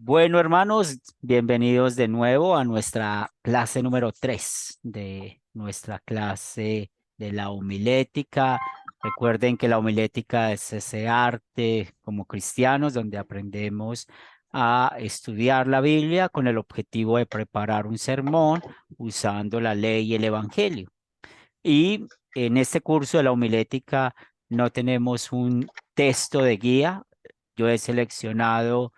Bueno, hermanos, bienvenidos de nuevo a nuestra clase número 3 de nuestra clase de la homilética. Recuerden que la homilética es ese arte como cristianos donde aprendemos a estudiar la Biblia con el objetivo de preparar un sermón usando la ley y el evangelio. Y en este curso de la homilética no tenemos un texto de guía. Yo he seleccionado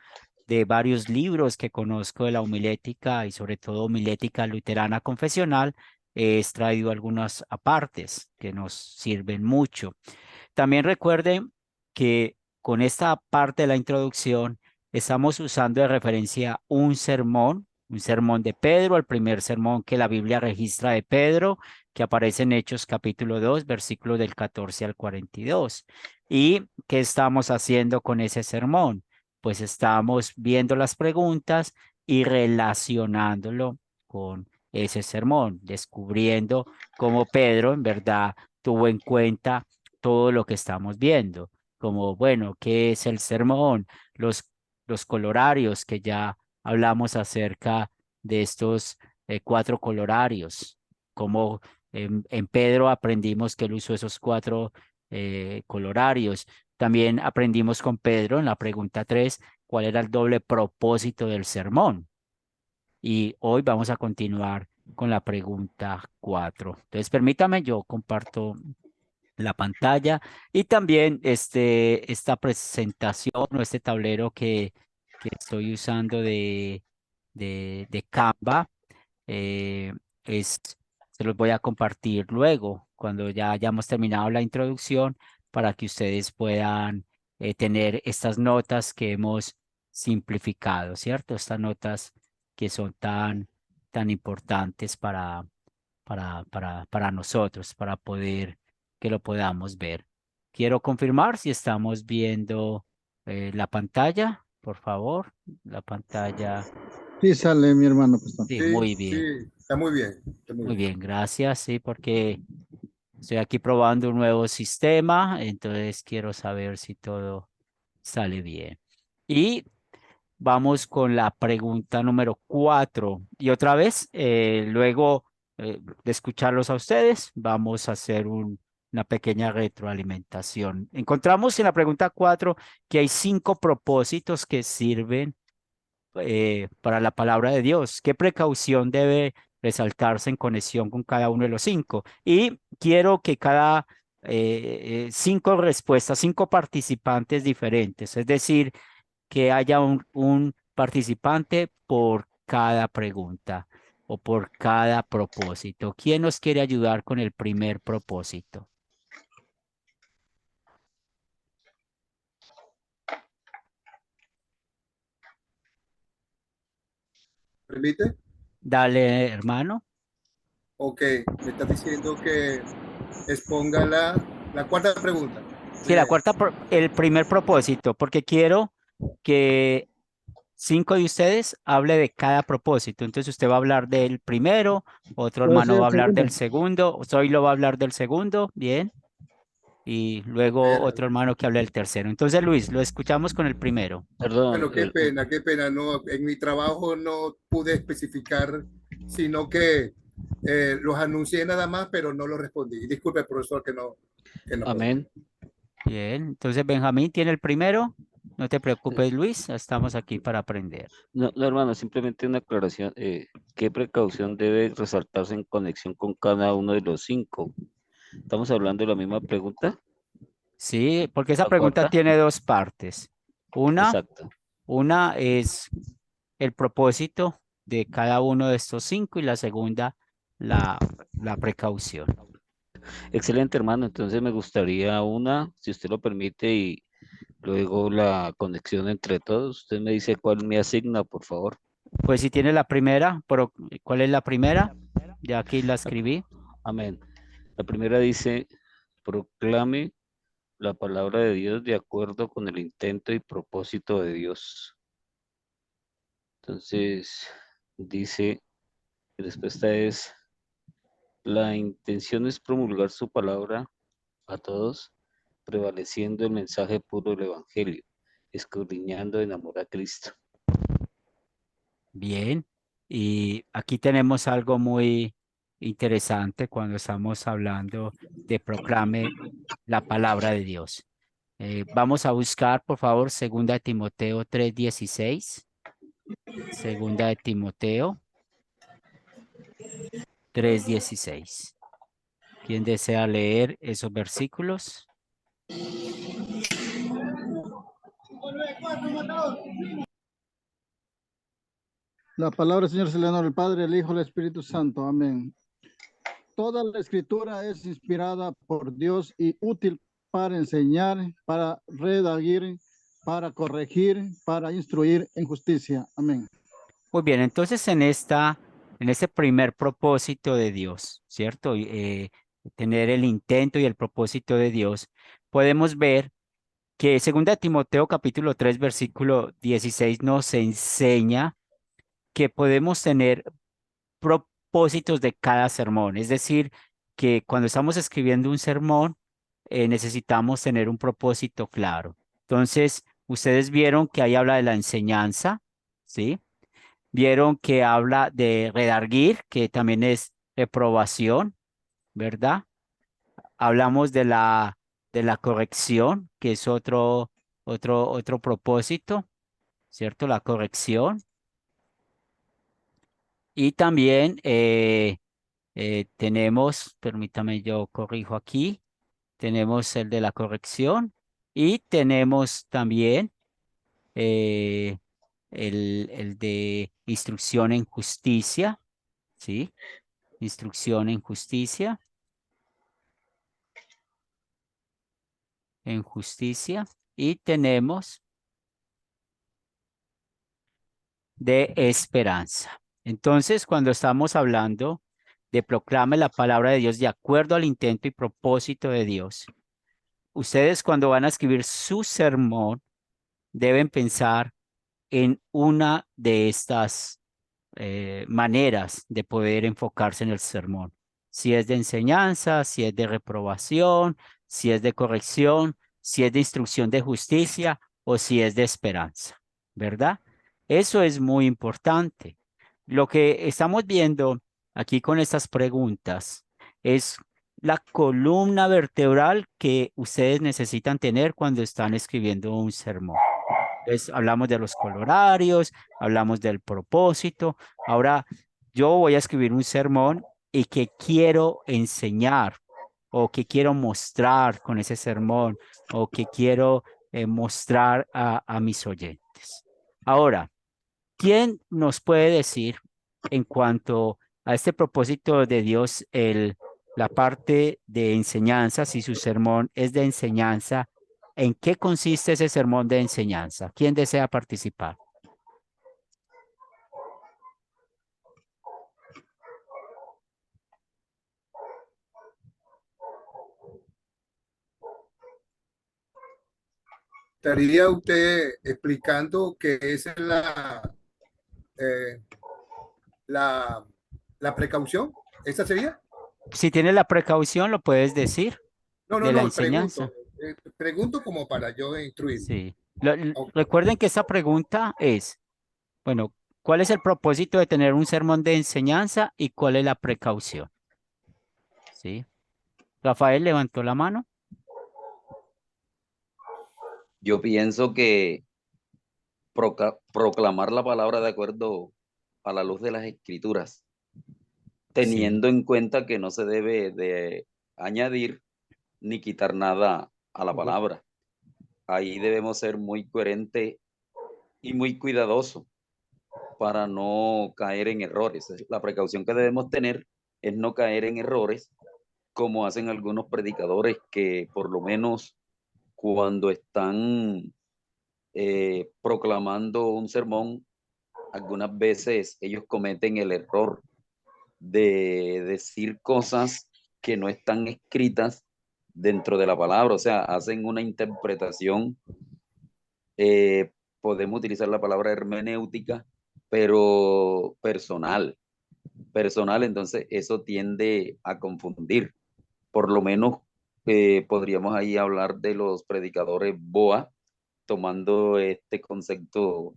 de varios libros que conozco de la homilética y sobre todo homilética luterana confesional. He extraído algunas apartes que nos sirven mucho. También recuerden que con esta parte de la introducción estamos usando de referencia un sermón de Pedro, el primer sermón que la Biblia registra de Pedro, que aparece en Hechos capítulo 2, versículos del 14 al 42. ¿Y qué estamos haciendo con ese sermón? Pues estamos viendo las preguntas y relacionándolo con ese sermón, descubriendo cómo Pedro en verdad tuvo en cuenta todo lo que estamos viendo, como, bueno, ¿qué es el sermón? Los, los colorarios, que ya hablamos acerca de estos cuatro colorarios, como en Pedro aprendimos que él usó esos cuatro colorarios. También aprendimos con Pedro en la pregunta 3 cuál era el doble propósito del sermón. Y hoy vamos a continuar con la pregunta 4. Entonces, permítame, yo comparto la pantalla y también esta presentación o este tablero que estoy usando de Canva. eh, es, Se los voy a compartir luego cuando ya hayamos terminado la introducción para que ustedes puedan tener estas notas que hemos simplificado, ¿cierto? Estas notas que son tan importantes para nosotros, para poder que lo podamos ver. Quiero confirmar si estamos viendo la pantalla, por favor. La pantalla. Sí, sale mi hermano pastor. Sí, Sí, muy sí, bien. está muy bien, está muy Muy bien. bien, gracias. Sí, porque estoy aquí probando un nuevo sistema, entonces quiero saber si todo sale bien. Y vamos con la pregunta número 4. Y otra vez, luego de escucharlos a ustedes, vamos a hacer una pequeña retroalimentación. Encontramos en la pregunta 4 que hay 5 propósitos que sirven para la palabra de Dios. ¿Qué precaución debe resaltarse en conexión con cada uno de los 5? Y quiero que cada 5 respuestas, 5 participantes diferentes, es decir, que haya un participante por cada pregunta o por cada propósito. ¿Quién nos quiere ayudar con el primer propósito? ¿Permite? Dale, hermano. Ok, me estás diciendo que exponga la cuarta pregunta. Sí, el primer propósito, porque quiero que 5 de ustedes hable de cada propósito. Entonces usted va a hablar del primero, otro Puede hermano ser va a el hablar segundo. del segundo, Zoilo va a hablar del segundo, bien, y luego Bueno, otro hermano que hable del tercero. Entonces, Luis, lo escuchamos con el primero. bueno, qué pena. No, en mi trabajo no pude especificar, sino que los anuncié nada más, pero no los respondí. Disculpe, profesor, que no. Amén. Bien, entonces Benjamín tiene el primero. No te preocupes, Luis, estamos aquí para aprender. No, no, hermano, simplemente una aclaración. ¿Qué precaución debe resaltarse en conexión con cada uno de los 5? ¿Estamos hablando de la misma pregunta? Sí, porque esa ¿La pregunta cuarta? tiene 2 partes. Una, Exacto. una es el propósito de cada uno de estos 5 y la segunda, la precaución. Excelente, hermano. Entonces me gustaría una, si usted lo permite, y luego la conexión entre todos. Usted me dice cuál me asigna, por favor. Pues si tiene la primera, pero ¿cuál es la primera? Ya aquí la escribí. Amén. La primera dice, proclame la palabra de Dios de acuerdo con el intento y propósito de Dios. Entonces, dice, la respuesta es, la intención es promulgar su palabra a todos, prevaleciendo el mensaje puro del Evangelio, escudriñando en amor a Cristo. Bien. Y aquí tenemos algo muy interesante cuando estamos hablando de proclame la palabra de Dios. Vamos a buscar, por favor, segunda de Timoteo 3:16. Segunda de Timoteo 3:16. ¿Quién desea leer esos versículos? La palabra del Señor se le honra al Padre, el Hijo, el Espíritu Santo. Amén. Toda la escritura es inspirada por Dios y útil para enseñar, para redarguir, para corregir, para instruir en justicia. Amén. Muy bien, entonces en este primer propósito de Dios, ¿cierto? Tener el intento y el propósito de Dios, podemos ver que segunda Timoteo capítulo 3 versículo 16 nos enseña que podemos tener propósitos de cada sermón. Es decir, que cuando estamos escribiendo un sermón, necesitamos tener un propósito claro. Entonces, ustedes vieron que ahí habla de la enseñanza, ¿sí? Vieron que habla de redarguir, que también es reprobación, ¿verdad? Hablamos de la corrección, que es otro propósito, ¿cierto? La corrección. Y también tenemos, permítame, yo corrijo aquí, tenemos el de la corrección y tenemos también eh, el de instrucción en justicia, ¿sí? Instrucción en justicia. Y tenemos de esperanza. Entonces, cuando estamos hablando de proclame la palabra de Dios de acuerdo al intento y propósito de Dios, ustedes cuando van a escribir su sermón deben pensar en una de estas maneras de poder enfocarse en el sermón. Si es de enseñanza, si es de reprobación, si es de corrección, si es de instrucción de justicia o si es de esperanza, ¿verdad? Eso es muy importante. Lo que estamos viendo aquí con estas preguntas es la columna vertebral que ustedes necesitan tener cuando están escribiendo un sermón. Entonces, hablamos de los colorarios, hablamos del propósito. Ahora, yo voy a escribir un sermón y que quiero enseñar o que quiero mostrar con ese sermón o que quiero mostrar a mis oyentes. Ahora, ¿quién nos puede decir en cuanto a este propósito de Dios, la parte de enseñanza, si su sermón es de enseñanza, en qué consiste ese sermón de enseñanza? ¿Quién desea participar? ¿Estaría usted explicando que esa es eh, la, la precaución? ¿Esa sería? Si tienes la precaución, lo puedes decir No, no, de la no, pregunto. enseñanza. Pregunto como para yo instruir. Sí. Ok. Recuerden que esta pregunta es, bueno, ¿cuál es el propósito de tener un sermón de enseñanza y cuál es la precaución? ¿Sí? Rafael levantó la mano. Yo pienso que proclamar la palabra de acuerdo a la luz de las escrituras, Sí. teniendo en cuenta que no se debe de añadir ni quitar nada a la palabra. Ahí debemos ser muy coherentes y muy cuidadosos para no caer en errores. La precaución que debemos tener es no caer en errores como hacen algunos predicadores que por lo menos cuando están proclamando un sermón, algunas veces ellos cometen el error de decir cosas que no están escritas dentro de la palabra, o sea, hacen una interpretación, eh, podemos utilizar la palabra hermenéutica, pero personal, entonces eso tiende a confundir. Por lo menos podríamos ahí hablar de los predicadores BOA, tomando este concepto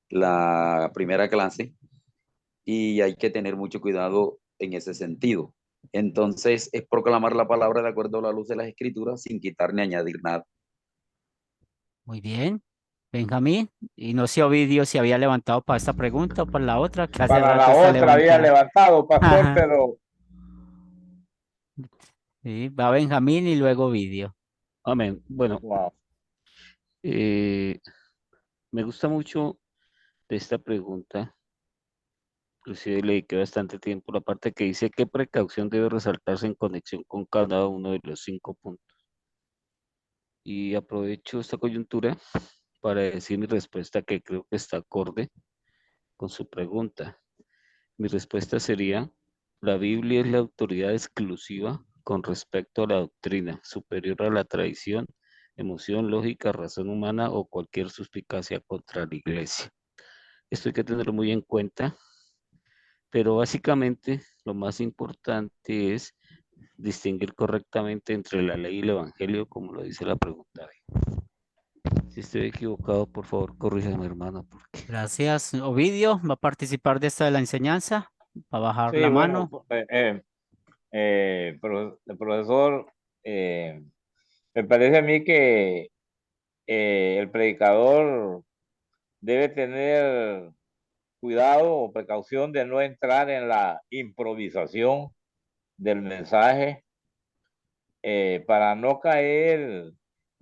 la primera clase y hay que tener mucho cuidado en ese sentido. Entonces, es proclamar la palabra de acuerdo a la luz de las escrituras sin quitar ni añadir nada. Muy bien. Benjamín, y no sé Ovidio si había levantado para esta pregunta o para la otra, que hace Para rato la está otra había levantada. levantado, pastor, Ajá. pero Sí, va Benjamín y luego Ovidio. Amén. Bueno, wow. me gusta mucho de esta pregunta. Inclusive le dediqué bastante tiempo la parte que dice qué precaución debe resaltarse en conexión con cada uno de los 5 puntos. Y aprovecho esta coyuntura para decir mi respuesta que creo que está acorde con su pregunta. Mi respuesta sería, la Biblia es la autoridad exclusiva con respecto a la doctrina, superior a la tradición, emoción, lógica, razón humana o cualquier suspicacia contra la iglesia. Esto hay que tenerlo muy en cuenta, pero básicamente lo más importante es distinguir correctamente entre la ley y el evangelio, como lo dice la pregunta B. Si estoy equivocado, por favor, corríjame, hermano, porque Gracias. Ovidio, ¿va a participar de esta de la enseñanza? ¿Va a bajar Sí, la bueno, mano? el profesor, me parece a mí que el predicador debe tener cuidado o precaución de no entrar en la improvisación del mensaje para no caer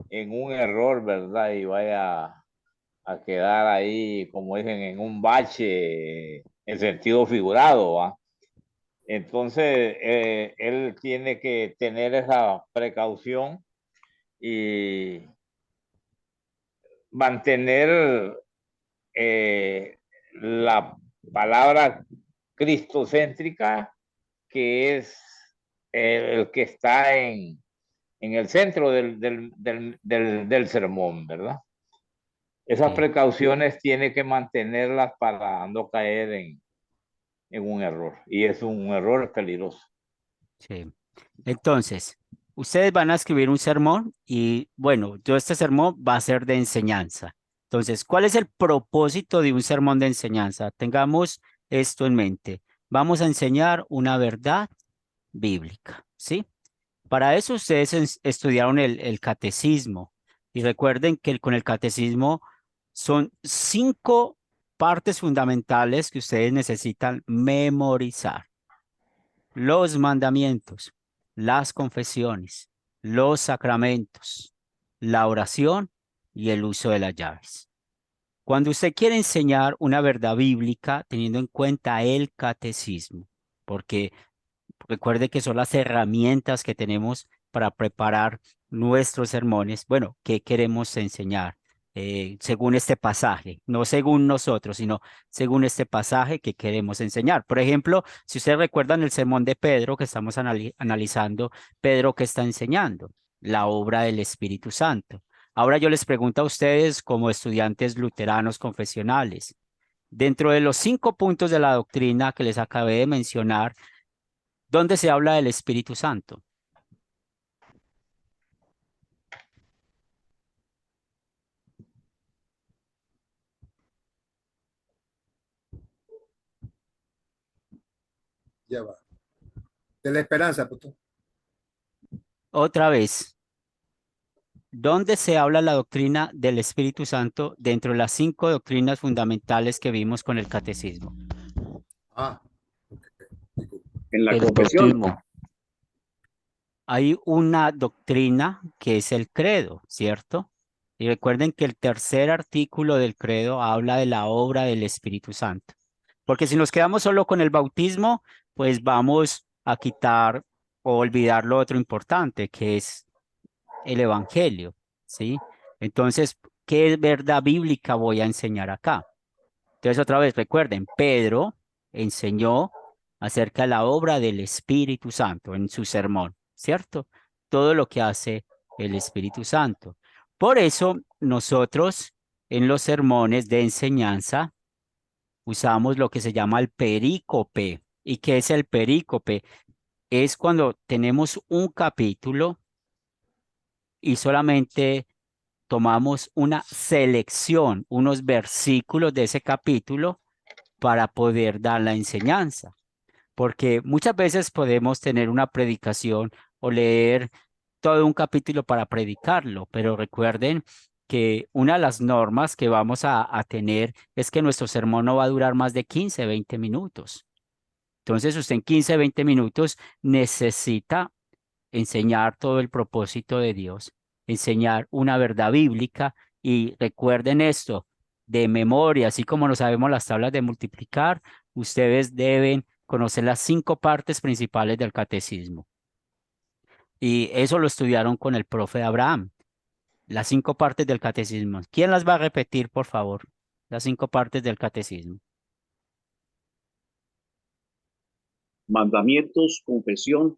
en un error, ¿verdad? Y vaya a quedar ahí, como dicen, en un bache en sentido figurado, ¿va? Entonces, él tiene que tener esa precaución y mantener la palabra cristocéntrica, que es el que está en el centro del sermón, ¿verdad? Esas Sí, precauciones tiene que mantenerlas para no caer en un error, y es un error peligroso. sí. Entonces, ustedes van a escribir un sermón y bueno, yo este sermón va a ser de enseñanza. Entonces, ¿cuál es el propósito de un sermón de enseñanza? Tengamos esto en mente. Vamos a enseñar una verdad bíblica, ¿sí? Para eso ustedes estudiaron el catecismo y recuerden que con el catecismo son 5 partes fundamentales que ustedes necesitan memorizar: los mandamientos, las confesiones, los sacramentos, la oración y el uso de las llaves. Cuando usted quiere enseñar una verdad bíblica, teniendo en cuenta el catecismo, porque recuerde que son las herramientas que tenemos para preparar nuestros sermones. Bueno, ¿qué queremos enseñar? Según este pasaje, no según nosotros, sino según este pasaje que queremos enseñar. Por ejemplo, si ustedes recuerdan el sermón de Pedro que estamos analizando, Pedro, ¿qué está enseñando? La obra del Espíritu Santo. Ahora yo les pregunto a ustedes como estudiantes luteranos confesionales, dentro de los 5 puntos de la doctrina que les acabé de mencionar, ¿dónde se habla del Espíritu Santo? Ya va. De la esperanza, pues. Otra vez, ¿dónde se habla la doctrina del Espíritu Santo dentro de las 5 doctrinas fundamentales que vimos con el catecismo? Ah, disculpe. En la el confesión. bautismo. Hay una doctrina que es el credo, ¿cierto? Y recuerden que el tercer artículo del credo habla de la obra del Espíritu Santo. Porque si nos quedamos solo con el bautismo, pues vamos a quitar o olvidar lo otro importante, que es el Evangelio, ¿sí? Entonces, ¿qué verdad bíblica voy a enseñar acá? Entonces, otra vez, recuerden, Pedro enseñó acerca de la obra del Espíritu Santo en su sermón, ¿cierto? Todo lo que hace el Espíritu Santo. Por eso, nosotros en los sermones de enseñanza usamos lo que se llama el perícope. ¿Y qué es el perícope? Es cuando tenemos un capítulo y solamente tomamos una selección, unos versículos de ese capítulo para poder dar la enseñanza. Porque muchas veces podemos tener una predicación o leer todo un capítulo para predicarlo, pero recuerden que una de las normas que vamos a tener es que nuestro sermón no va a durar más de 15, 20 minutos. Entonces, usted en 15, 20 minutos necesita enseñar todo el propósito de Dios, enseñar una verdad bíblica y recuerden esto, de memoria, así como no sabemos las tablas de multiplicar, ustedes deben conocer las 5 partes principales del catecismo. Y eso lo estudiaron con el profe Abraham, las 5 partes del catecismo. ¿Quién las va a repetir, por favor? Las 5 partes del catecismo. Mandamientos, confesión,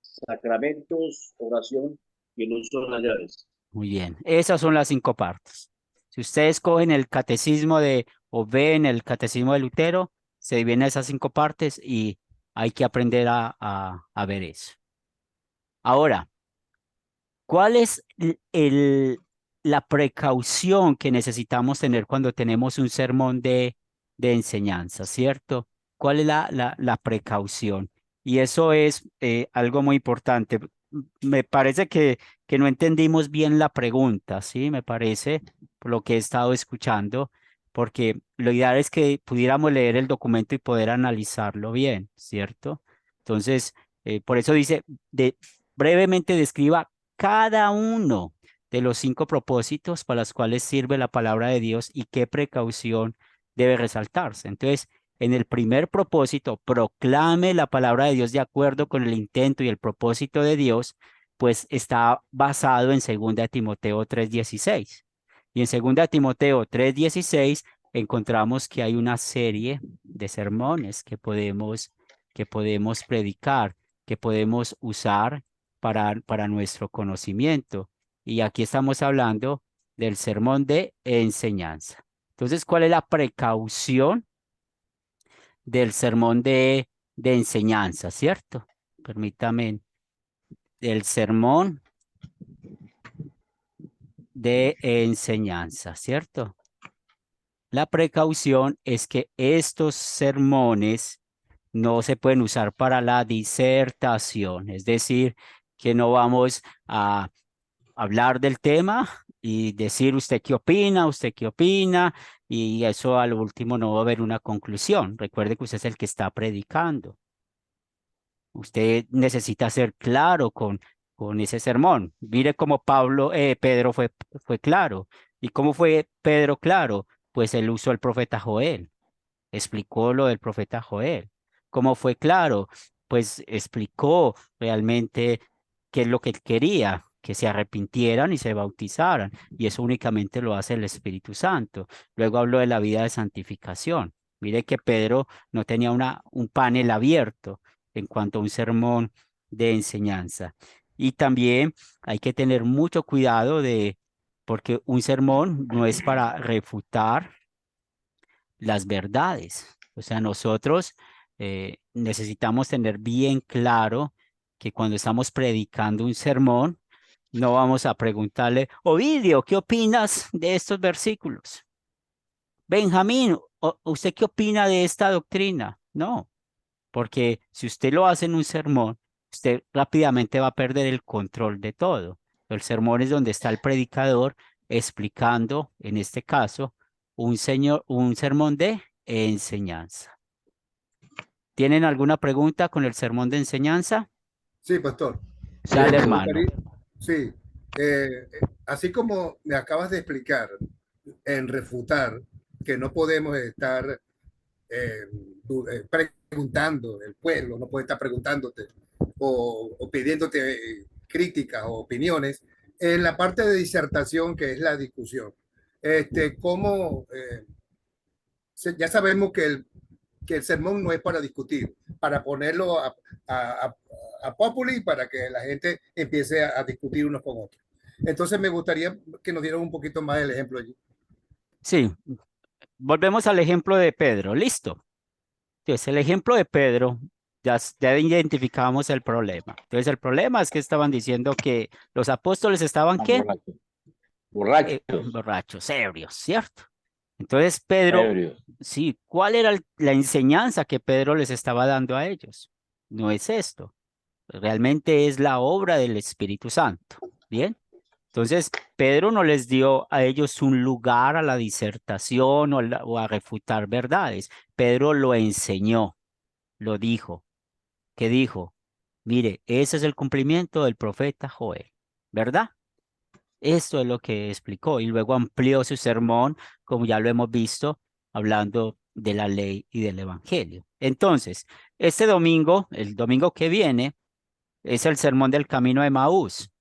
sacramentos, oración y el uso de las llaves. Muy bien, esas son las 5 partes. Si ustedes cogen el catecismo o ven el catecismo de Lutero, se dividen esas 5 partes y hay que aprender a ver eso. Ahora, ¿cuál es la precaución que necesitamos tener cuando tenemos un sermón de enseñanza, cierto? ¿Cuál es la precaución? Y eso es algo muy importante. Me parece que no entendimos bien la pregunta, ¿sí? Me parece, por lo que he estado escuchando, porque lo ideal es que pudiéramos leer el documento y poder analizarlo bien, ¿cierto? Entonces, por eso dice, brevemente describa cada uno de los 5 propósitos para los cuales sirve la palabra de Dios y qué precaución debe resaltarse. Entonces, en el primer propósito, proclame la palabra de Dios de acuerdo con el intento y el propósito de Dios, pues está basado en 2 Timoteo 3:16. Y en 2 Timoteo 3:16 encontramos que hay una serie de sermones que podemos predicar, que podemos usar para nuestro conocimiento. Y aquí estamos hablando del sermón de enseñanza. Entonces, ¿cuál es la precaución del sermón de enseñanza, cierto? Permítame, el sermón de enseñanza, ¿cierto? La precaución es que estos sermones no se pueden usar para la disertación, es decir, que no vamos a hablar del tema y decir usted qué opina, y eso al último no va a haber una conclusión. Recuerde que usted es el que está predicando. Usted necesita ser claro con ese sermón. Mire cómo Pedro fue claro. ¿Y cómo fue Pedro claro? Pues él usó el profeta Joel, explicó lo del profeta Joel. ¿Cómo fue claro? Pues explicó realmente qué es lo que él quería, que se arrepintieran y se bautizaran. Y eso únicamente lo hace el Espíritu Santo. Luego habló de la vida de santificación. Mire que Pedro no tenía un panel abierto en cuanto a un sermón de enseñanza. Y también hay que tener mucho cuidado porque un sermón no es para refutar las verdades. O sea, nosotros necesitamos tener bien claro que cuando estamos predicando un sermón, no vamos a preguntarle, Ovidio, ¿qué opinas de estos versículos? Benjamín, ¿usted qué opina de esta doctrina? No, porque si usted lo hace en un sermón, usted rápidamente va a perder el control de todo. El sermón es donde está el predicador explicando, en este caso, un sermón de enseñanza. ¿Tienen alguna pregunta con el sermón de enseñanza? Sí, pastor. Dale, Me hermano. gustaría- sí, así como me acabas de explicar en refutar que no podemos estar preguntando, el pueblo no puede estar preguntándote o pidiéndote críticas o opiniones, en la parte de disertación que es la discusión. ¿Cómo, ya sabemos que el sermón no es para discutir, para ponerlo a populi para que la gente empiece a discutir unos con otros. Entonces me gustaría que nos dieran un poquito más el ejemplo allí. Sí, volvemos al ejemplo de Pedro. Listo. Entonces, el ejemplo de Pedro, ya identificamos el problema. Entonces, el problema es que estaban diciendo que los apóstoles estaban, ¿qué? Borrachos. Borrachos, ebrios, ¿cierto? Entonces, Pedro, Ebrios. sí, ¿cuál era la enseñanza que Pedro les estaba dando a ellos? No es esto, realmente es la obra del Espíritu Santo, ¿bien? Entonces, Pedro no les dio a ellos un lugar a la disertación o a refutar verdades. Pedro lo enseñó, lo dijo. ¿Qué dijo? Mire, ese es el cumplimiento del profeta Joel, ¿verdad? Esto es lo que explicó y luego amplió su sermón, como ya lo hemos visto, hablando de la ley y del evangelio. Entonces, este domingo, el domingo que viene, es el sermón del camino de Emaús.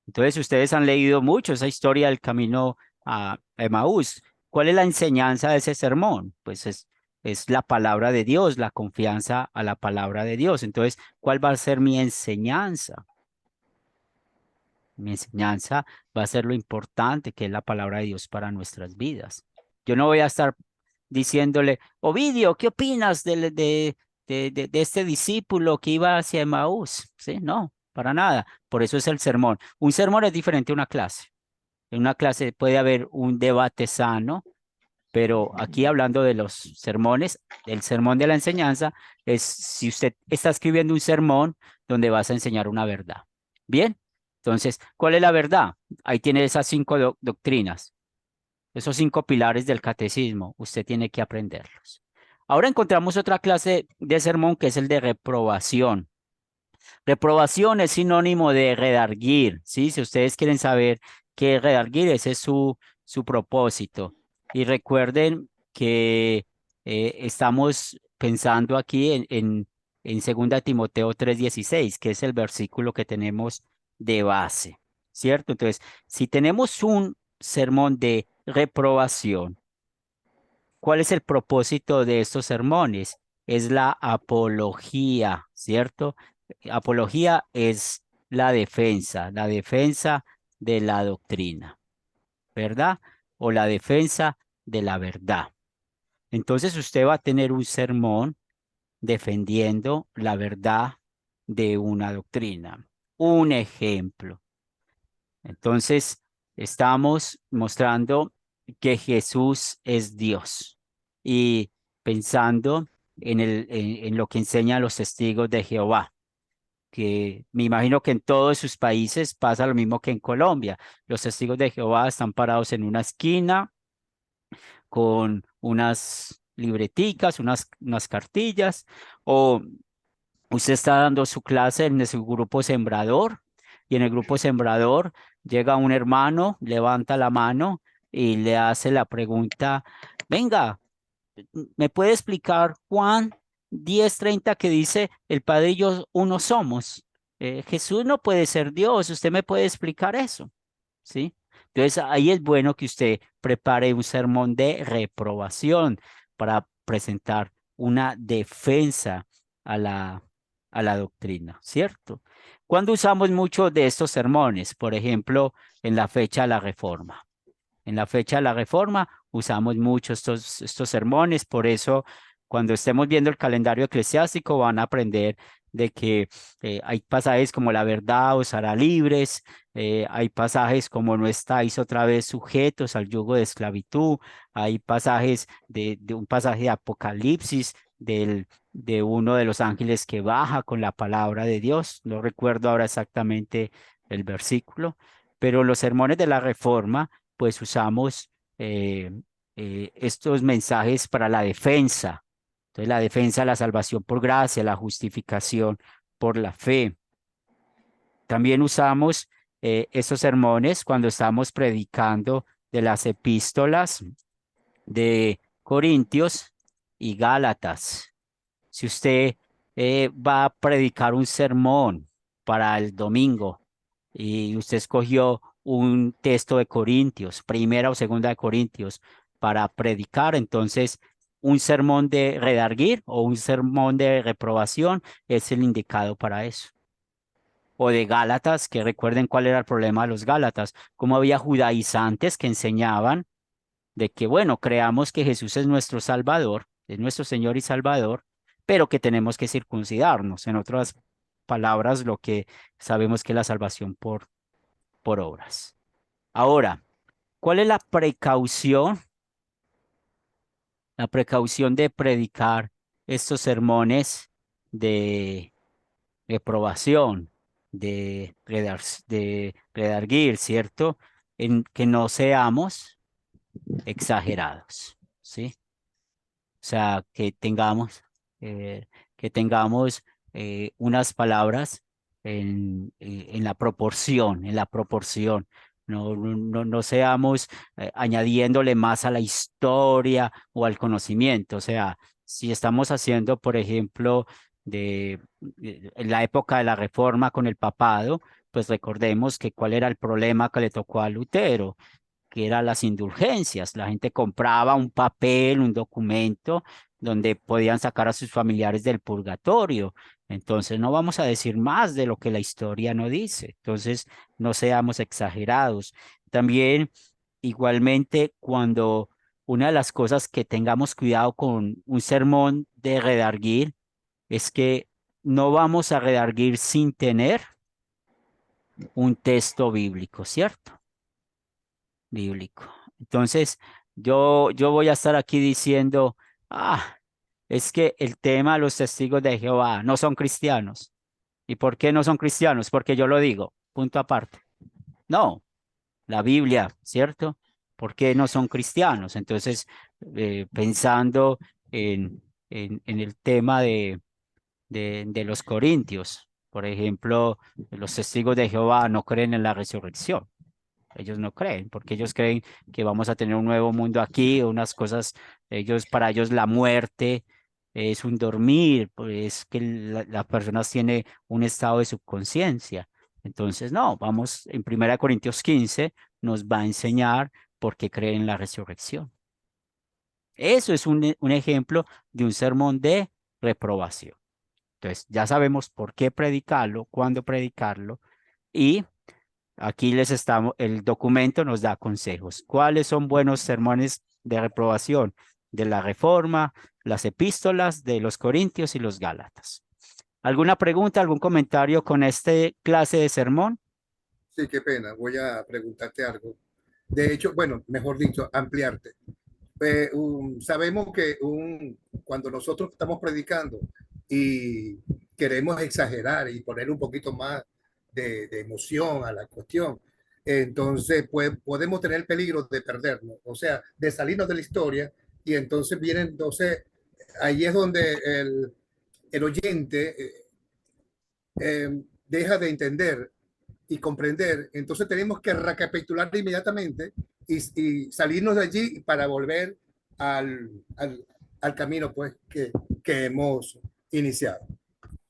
Entonces, ustedes han leído mucho esa historia del camino a Emaús. ¿Cuál es la enseñanza de ese sermón? Pues es la palabra de Dios, la confianza a la palabra de Dios. Entonces, ¿cuál va a ser mi enseñanza? Mi enseñanza va a ser lo importante que es la palabra de Dios para nuestras vidas. Yo no voy a estar diciéndole, Ovidio, ¿qué opinas de este discípulo que iba hacia Emaús? ¿Sí? No, para nada. Por eso es el sermón. Un sermón es diferente a una clase. En una clase puede haber un debate sano, pero aquí hablando de los sermones, el sermón de la enseñanza es si usted está escribiendo un sermón donde vas a enseñar una verdad. Bien, entonces, ¿cuál es la verdad? Ahí tiene esas 5 doctrinas, esos 5 pilares del catecismo. Usted tiene que aprenderlos. Ahora encontramos otra clase de sermón que es el de reprobación. Reprobación es sinónimo de redarguir, ¿sí? Si ustedes quieren saber qué es redarguir, ese es su propósito. Y recuerden que estamos pensando aquí en 2 Timoteo 3:16, que es el versículo que tenemos de base, ¿cierto? Entonces, si tenemos un sermón de reprobación, ¿cuál es el propósito de estos sermones? Es la apología, ¿cierto? Apología es la defensa de la doctrina, ¿verdad? O la defensa de la verdad. Entonces usted va a tener un sermón defendiendo la verdad de una doctrina. Un ejemplo. Entonces, estamos mostrando que Jesús es Dios y pensando en lo que enseñan los testigos de Jehová, que me imagino que en todos sus países pasa lo mismo que en Colombia. Los testigos de Jehová están parados en una esquina con unas libreticas, unas cartillas, o usted está dando su clase en su grupo sembrador y en el grupo sembrador llega un hermano, levanta la mano y le hace la pregunta, venga, ¿me puede explicar Juan 10:30 que dice, el Padre y yo uno somos? Jesús no puede ser Dios, ¿usted me puede explicar eso? ¿Sí? Entonces ahí es bueno que usted prepare un sermón de reprobación para presentar una defensa a la doctrina, ¿cierto? ¿Cuándo usamos mucho de estos sermones? Por ejemplo, en la fecha de la Reforma. En la fecha de la Reforma usamos mucho estos sermones, por eso cuando estemos viendo el calendario eclesiástico van a aprender de que hay pasajes como la verdad os hará libres, hay pasajes como no estáis otra vez sujetos al yugo de esclavitud, hay pasajes de un pasaje de Apocalipsis de uno de los ángeles que baja con la palabra de Dios, no recuerdo ahora exactamente el versículo, pero los sermones de la Reforma pues usamos estos mensajes para la defensa. Entonces, la defensa, la salvación por gracia, la justificación por la fe. También usamos estos sermones cuando estamos predicando de las epístolas de Corintios y Gálatas. Si usted va a predicar un sermón para el domingo y usted escogió un texto de Corintios, primera o segunda de Corintios, para predicar, entonces un sermón de redarguir o un sermón de reprobación es el indicado para eso. O de Gálatas, que recuerden cuál era el problema de los Gálatas, cómo había judaizantes que enseñaban de que, bueno, creamos que Jesús es nuestro Salvador, es nuestro Señor y Salvador, pero que tenemos que circuncidarnos. En otras palabras, lo que sabemos que es la salvación por obras. Ahora, ¿cuál es la precaución? La precaución de predicar estos sermones de reprobación, de redarguir, ¿cierto? En que no seamos exagerados, ¿sí? O sea, que tengamos unas palabras en la proporción, en la proporción. No seamos añadiéndole más a la historia o al conocimiento. O sea, si estamos haciendo, por ejemplo, en la época de la Reforma con el papado, pues recordemos que cuál era el problema que le tocó a Lutero, que eran las indulgencias. La gente compraba un papel, un documento donde podían sacar a sus familiares del purgatorio. Entonces no vamos a decir más de lo que la historia no dice. Entonces no seamos exagerados. También igualmente cuando una de las cosas que tengamos cuidado con un sermón de redarguir es que no vamos a redarguir sin tener un texto bíblico, ¿cierto? Bíblico. Entonces, yo voy a estar aquí diciendo, es que el tema de los testigos de Jehová no son cristianos. ¿Y por qué no son cristianos? Porque yo lo digo, punto aparte. No, la Biblia, ¿cierto? ¿Por qué no son cristianos? Entonces, pensando en el tema de los corintios, por ejemplo, los testigos de Jehová no creen en la resurrección. Ellos no creen, porque ellos creen que vamos a tener un nuevo mundo aquí, unas cosas, para ellos la muerte es un dormir, pues que las personas tienen un estado de subconsciencia. Entonces, no, vamos, en 1 Corintios 15 nos va a enseñar por qué creen en la resurrección. Eso es un ejemplo de un sermón de reprobación. Entonces, ya sabemos por qué predicarlo, cuándo predicarlo, y aquí el documento nos da consejos. ¿Cuáles son buenos sermones de reprobación? De la Reforma, las epístolas de los Corintios y los Gálatas. ¿Alguna pregunta, algún comentario con este clase de sermón? Sí, qué pena. Voy a preguntarte algo. De hecho, bueno, mejor dicho, ampliarte. Sabemos que cuando nosotros estamos predicando y queremos exagerar y poner un poquito más de emoción a la cuestión, entonces pues, podemos tener el peligro de perdernos, o sea, de salirnos de la historia y entonces ahí es donde el oyente deja de entender y comprender. Entonces tenemos que recapitular inmediatamente y salirnos de allí para volver al camino pues, que hemos iniciado.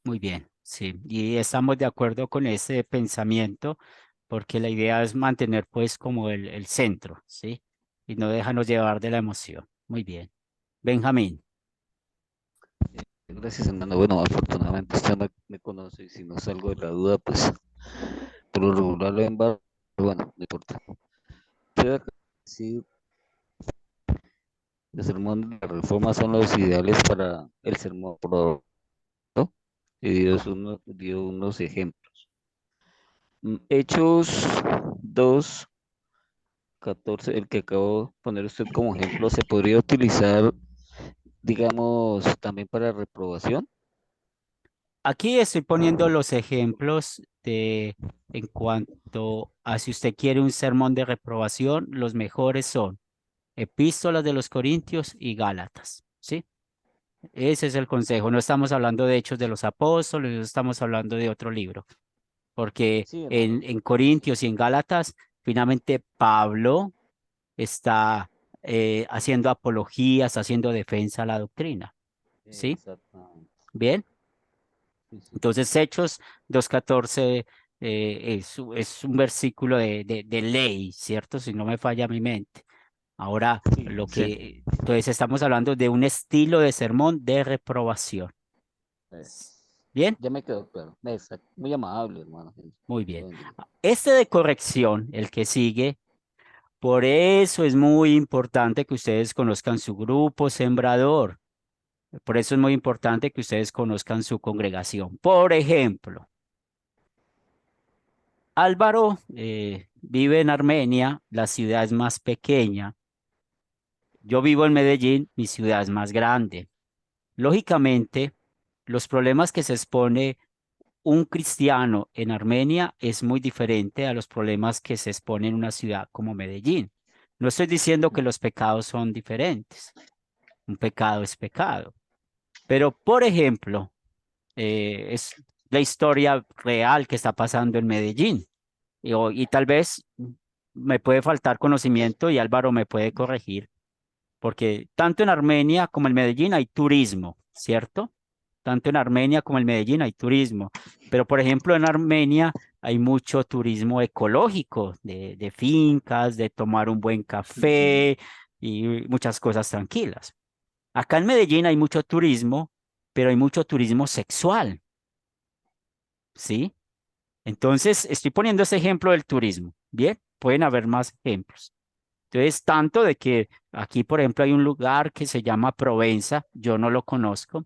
Muy bien, sí, y estamos de acuerdo con ese pensamiento, porque la idea es mantener pues como el centro, ¿sí? Y no dejarnos llevar de la emoción. Muy bien. Benjamín. Gracias, hermano. Bueno, afortunadamente usted me conoce y si no salgo de la duda, pues por lo regular lo embargo, bueno, no importa. Quiero decir, los sermones de la reforma son los ideales para el sermón, ¿no? Y Dios dio unos ejemplos. Hechos 2:14, el que acabo de poner usted como ejemplo, ¿se podría utilizar, digamos, también para reprobación? Aquí estoy poniendo los ejemplos en cuanto a si usted quiere un sermón de reprobación, los mejores son Epístolas de los Corintios y Gálatas, ¿sí? Ese es el consejo. No estamos hablando de Hechos de los Apóstoles, no estamos hablando de otro libro, porque Sí, hermano. en Corintios y en Gálatas, finalmente Pablo está haciendo apologías, haciendo defensa a la doctrina, ¿sí? Exactamente. Bien. Sí, sí. Entonces, Hechos 2:14 es un versículo de ley, ¿cierto? Si no me falla mi mente. Ahora, Sí. entonces estamos hablando de un estilo de sermón de reprobación. Eh, ¿Bien? Ya me quedó claro. Exacto. Muy amable, hermano. Muy Dios bien. lo bendiga. Este de corrección, el que sigue, por eso es muy importante que ustedes conozcan su grupo sembrador. Por eso es muy importante que ustedes conozcan su congregación. Por ejemplo, Álvaro vive en Armenia, la ciudad es más pequeña. Yo vivo en Medellín, mi ciudad es más grande. Lógicamente, los problemas que se expone un cristiano en Armenia es muy diferente a los problemas que se expone en una ciudad como Medellín. No estoy diciendo que los pecados son diferentes. Un pecado es pecado. Pero, por ejemplo, es la historia real que está pasando en Medellín. Y tal vez me puede faltar conocimiento y Álvaro me puede corregir, porque tanto en Armenia como en Medellín hay turismo, ¿cierto? Tanto en Armenia como en Medellín hay turismo, pero por ejemplo en Armenia hay mucho turismo ecológico, de fincas, de tomar un buen café y muchas cosas tranquilas. Acá en Medellín hay mucho turismo, pero hay mucho turismo sexual, ¿sí? Entonces, estoy poniendo ese ejemplo del turismo. Bien, pueden haber más ejemplos. Entonces, tanto de que aquí, por ejemplo, hay un lugar que se llama Provenza, yo no lo conozco,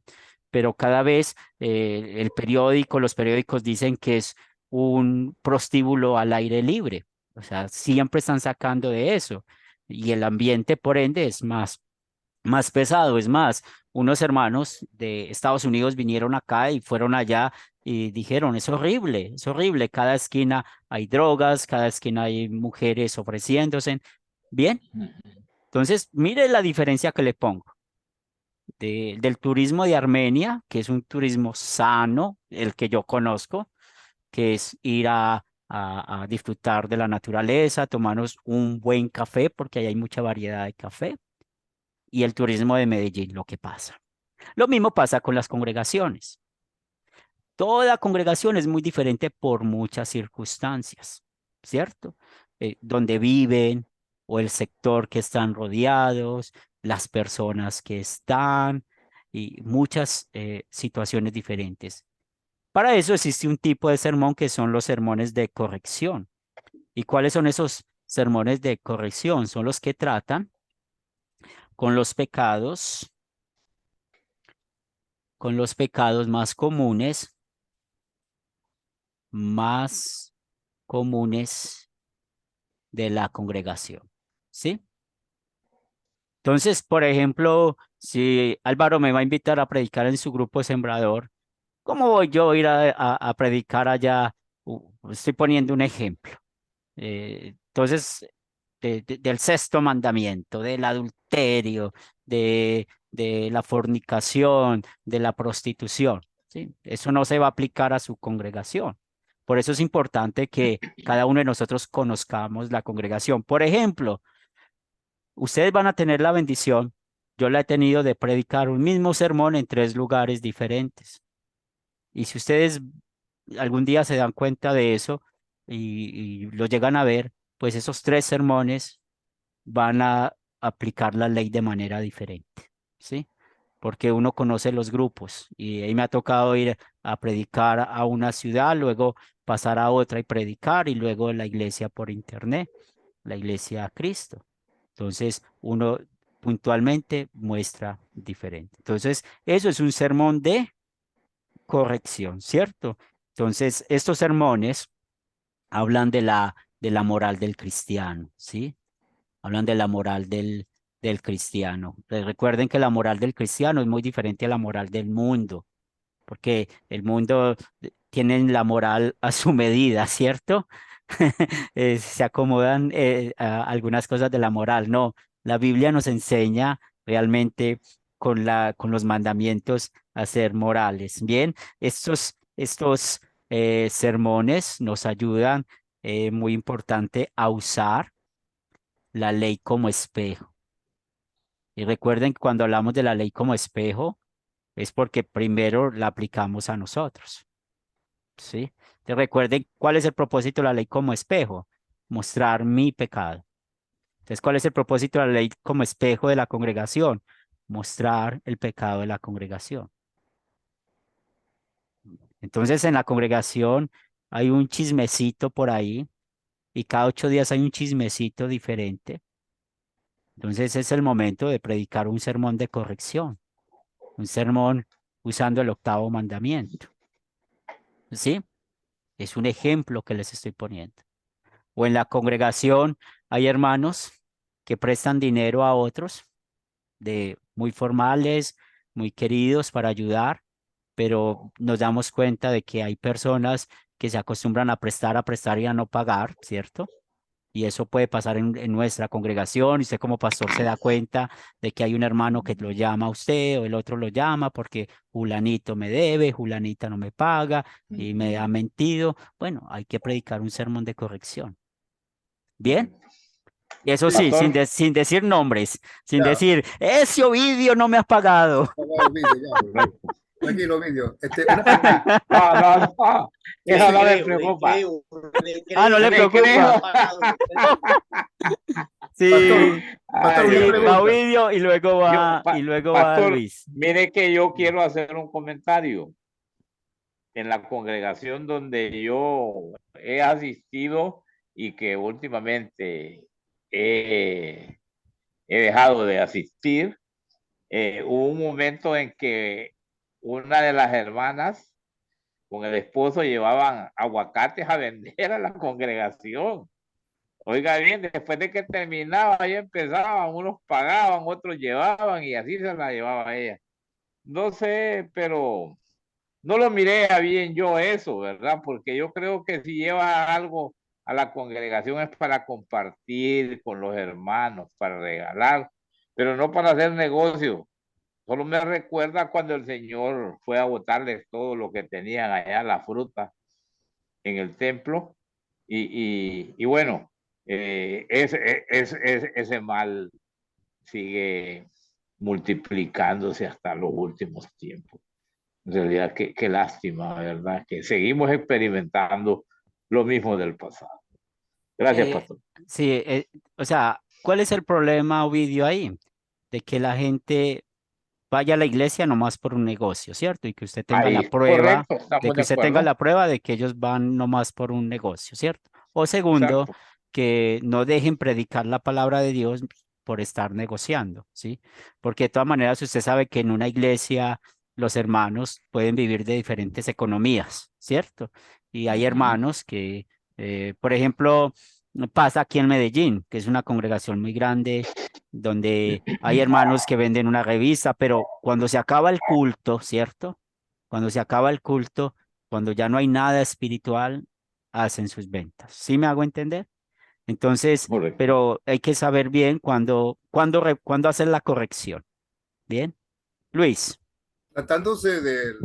pero cada vez los periódicos dicen que es un prostíbulo al aire libre. O sea, siempre están sacando de eso. Y el ambiente, por ende, es más pesado. Es más, unos hermanos de Estados Unidos vinieron acá y fueron allá y dijeron, es horrible, es horrible. Cada esquina hay drogas, cada esquina hay mujeres ofreciéndose. Bien, entonces mire la diferencia que le pongo del turismo de Armenia, que es un turismo sano, el que yo conozco, que es ir a disfrutar de la naturaleza, tomarnos un buen café, porque ahí hay mucha variedad de café, y el turismo de Medellín, lo que pasa. Lo mismo pasa con las congregaciones. Toda congregación es muy diferente por muchas circunstancias, ¿cierto? Donde viven o el sector que están rodeados, las personas que están y muchas situaciones diferentes. Para eso existe un tipo de sermón que son los sermones de corrección. ¿Y cuáles son esos sermones de corrección? Son los que tratan con con los pecados más comunes de la congregación, ¿sí? Entonces, por ejemplo, si Álvaro me va a invitar a predicar en su grupo sembrador, ¿cómo voy yo a ir a predicar allá? Estoy poniendo un ejemplo. Entonces, del sexto mandamiento, del adulterio, de la fornicación, de la prostitución, ¿sí? Eso no se va a aplicar a su congregación. Por eso es importante que cada uno de nosotros conozcamos la congregación. Por ejemplo, ustedes van a tener la bendición, yo la he tenido de predicar un mismo sermón en 3 lugares diferentes. Y si ustedes algún día se dan cuenta de eso y lo llegan a ver, pues esos 3 sermones van a aplicar la ley de manera diferente, ¿sí? Porque uno conoce los grupos y ahí me ha tocado ir a predicar a una ciudad, luego pasar a otra y predicar y luego la iglesia por internet, la iglesia a Cristo. Entonces, uno puntualmente muestra diferente. Entonces, eso es un sermón de corrección, ¿cierto? Entonces, estos sermones hablan de la moral del cristiano, ¿sí? Hablan de la moral del cristiano. Recuerden que la moral del cristiano es muy diferente a la moral del mundo, porque el mundo tiene la moral a su medida, ¿cierto? Se acomodan a algunas cosas de la moral. No, la Biblia nos enseña realmente con los mandamientos a ser morales. Bien, estos sermones nos ayudan, muy importante, a usar la ley como espejo. Y recuerden que cuando hablamos de la ley como espejo, es porque primero la aplicamos a nosotros, ¿sí? Te recuerden cuál es el propósito de la ley como espejo, mostrar mi pecado. Entonces, ¿cuál es el propósito de la ley como espejo de la congregación? Mostrar el pecado de la congregación. Entonces, en la congregación hay un chismecito por ahí y cada 8 días hay un chismecito diferente. Entonces, es el momento de predicar un sermón de corrección. un sermón usando el octavo mandamiento. ¿Sí? Es un ejemplo que les estoy poniendo. O en la congregación hay hermanos que prestan dinero a otros, de muy formales, muy queridos para ayudar, pero nos damos cuenta de que hay personas que se acostumbran a prestar y a no pagar, ¿cierto? Y eso puede pasar en nuestra congregación y usted como pastor se da cuenta de que hay un hermano que lo llama a usted o el otro lo llama porque Julanito me debe, Julanita no me paga y me ha mentido. Bueno, hay que predicar un sermón de corrección. ¿Bien? Y eso sí, Pastor, sin decir nombres, sin Ya, decir, ese Ovidio no me has pagado. ya, Ovidio, ya. Tranquilo, Ovidio. Una pregunta. no, eso no me preocupa. Ah, no le Le creo. preocupa. Pastor, Sí, pastor, Ay, una sí, Dios va mío. pregunta. Ovidio y luego va, Yo, y luego va pastor, Luis. mire que yo quiero hacer un comentario. En la congregación donde yo he asistido y que últimamente he dejado de asistir, hubo un momento en que una de las hermanas con el esposo llevaban aguacates a vender a la congregación. Oiga bien, después de que terminaba, ahí empezaban, unos pagaban, otros llevaban y así se la llevaba ella. No sé, pero no lo miré a bien yo eso, ¿verdad? Porque yo creo que si lleva algo a la congregación es para compartir con los hermanos, para regalar, pero no para hacer negocio. Solo me recuerda cuando el Señor fue a botarles todo lo que tenían allá, la fruta, en el templo. Y bueno, ese mal sigue multiplicándose hasta los últimos tiempos. En realidad, qué lástima, ¿verdad? Que seguimos experimentando lo mismo del pasado. Gracias, Eh, pastor. sí, o sea, ¿cuál es el problema, Ovidio, ahí? De que la gente vaya a la iglesia nomás por un negocio, ¿cierto? Y que usted tenga la Ahí, prueba, correcto, de estamos que de usted tenga acuerdo. la prueba de que ellos van nomás por un negocio, ¿cierto? O segundo, Exacto. que no dejen predicar la palabra de Dios por estar negociando, ¿sí? Porque de todas maneras usted sabe que en una iglesia los hermanos pueden vivir de diferentes economías, ¿cierto? Y hay hermanos que, por ejemplo, pasa aquí en Medellín, que es una congregación muy grande donde hay hermanos que venden una revista, pero cuando se acaba el culto, ¿cierto? Cuando se acaba el culto, cuando ya no hay nada espiritual, hacen sus ventas. ¿Sí me hago entender? Entonces, Correcto. pero hay que saber bien cuándo hacer la corrección. ¿Bien? Luis. Tratándose del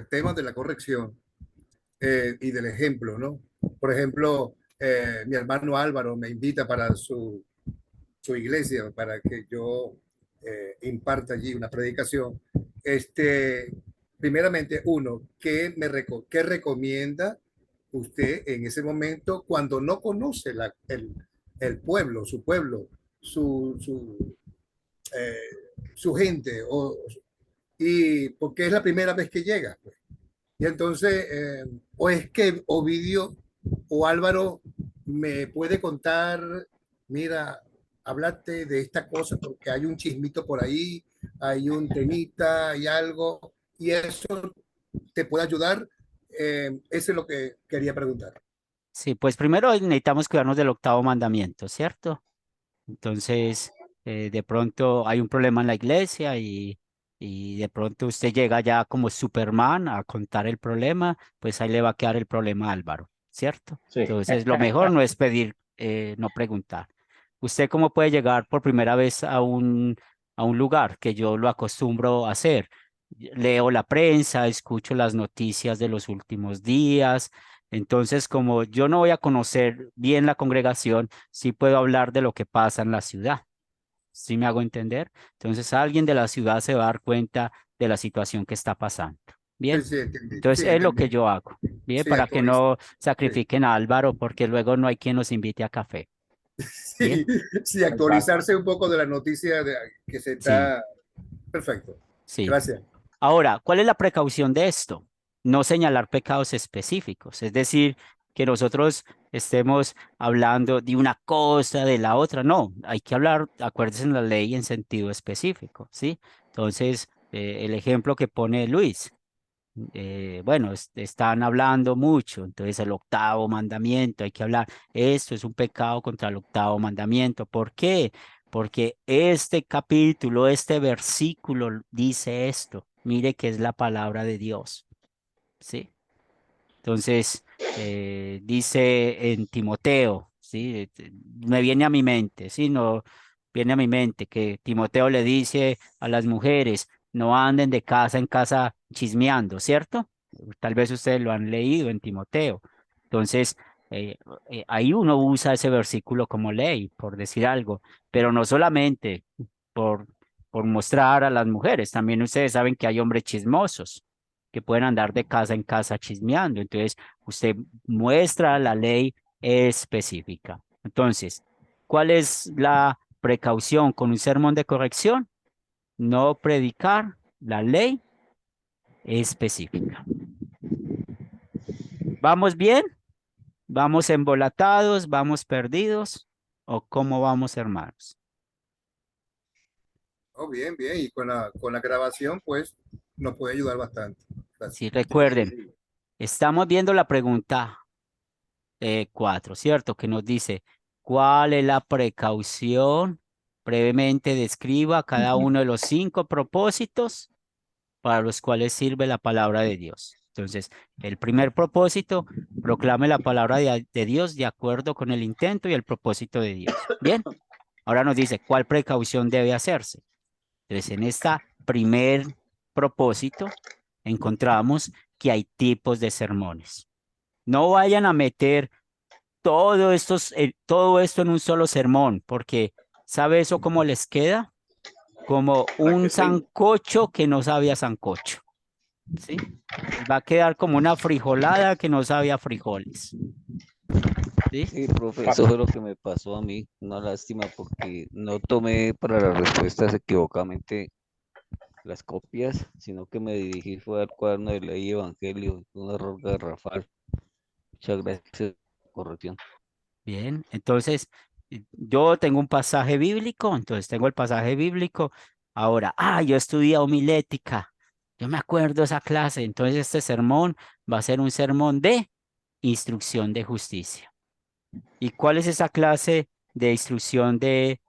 tema de la corrección y del ejemplo, ¿no? Por ejemplo, mi hermano Álvaro me invita para su iglesia para que yo imparta allí una predicación. Primeramente, uno, ¿qué recomienda usted en ese momento cuando no conoce el pueblo, su pueblo, su, su, su gente, y porque es la primera vez que llega? Pues. Y entonces, o es que Ovidio o Álvaro me puede contar, mira, hablarte de esta cosa porque hay un chismito por ahí, hay un temita, hay algo, y eso te puede ayudar. Eso es lo que quería preguntar. Sí, pues primero necesitamos cuidarnos del octavo mandamiento, ¿cierto? Entonces, de pronto hay un problema en la iglesia y de pronto usted llega ya como Superman a contar el problema, pues ahí le va a quedar el problema a Álvaro, ¿cierto? Sí. Entonces, lo mejor no es pedir, no preguntar. ¿Usted cómo puede llegar por primera vez a un lugar que yo lo acostumbro a hacer? Leo la prensa, escucho las noticias de los últimos días. Entonces, como yo no voy a conocer bien la congregación, sí puedo hablar de lo que pasa en la ciudad. ¿Sí me hago entender? Entonces, alguien de la ciudad se va a dar cuenta de la situación que está pasando. Sí, Bien. sí, entendí. Entonces, Sí, es lo que entendí. yo hago. Bien, Sí, para que actualiza. no Sí, sacrifiquen a Álvaro, porque luego no hay quien nos invite a café. Bien. sí, sí, Exacto. actualizarse un poco de la noticia que se Sí, está. Perfecto. sí. Gracias. Ahora, ¿cuál es la precaución de esto? No señalar pecados específicos, es decir, que nosotros estemos hablando de una cosa, de la otra. No, hay que hablar, acuérdense en la ley en sentido específico, ¿sí? Entonces, El ejemplo que pone Luis. Bueno, están hablando mucho, entonces el octavo mandamiento, hay que hablar, esto es un pecado contra el octavo mandamiento. ¿Por qué? Porque este capítulo, este versículo dice esto, mire que es la palabra de Dios, ¿sí? Entonces, dice en Timoteo, ¿sí? Me viene a mi mente, ¿sí? No, viene a mi mente que Timoteo le dice a las mujeres, no anden de casa en casa chismeando, ¿cierto? Tal vez ustedes lo han leído en Timoteo. Entonces, eh, ahí uno usa ese versículo como ley, por decir algo, pero no solamente por, por mostrar a las mujeres, también ustedes saben que hay hombres chismosos que pueden andar de casa en casa chismeando. Entonces, usted muestra la ley específica. Entonces, ¿cuál es la precaución con un sermón de corrección? No predicar la ley específica. ¿Vamos bien? ¿Vamos embolatados? ¿Vamos perdidos? ¿O cómo vamos, hermanos? Oh, bien, bien. Y con la grabación, pues, nos puede ayudar bastante. Gracias. Si recuerden, estamos viendo la pregunta 4, ¿cierto? Que nos dice, ¿cuál es la precaución? Brevemente describa cada uno de los 5 propósitos para los cuales sirve la palabra de Dios. Entonces, el primer propósito, proclame la palabra de Dios de acuerdo con el intento y el propósito de Dios. Bien, ahora nos dice, ¿cuál precaución debe hacerse? Entonces, en este primer propósito, encontramos que hay tipos de sermones. No vayan a meter todo esto en un solo sermón, porque ¿sabe eso cómo les queda? Como un sancocho que no sabe a sancocho, ¿sí? Va a quedar como una frijolada que no sabe a frijoles, ¿sí? Sí, profe, eso fue lo que me pasó a mí. Una lástima porque no tomé para las respuestas equivocadamente las copias, sino que me dirigí fue al cuaderno de ley y evangelio, un error garrafal. Muchas gracias por la corrección. Bien, entonces yo tengo un pasaje bíblico, entonces tengo el pasaje bíblico. Ahora, yo estudié homilética, yo me acuerdo esa clase, entonces este sermón va a ser un sermón de instrucción de justicia. ¿Y cuál es esa clase de instrucción de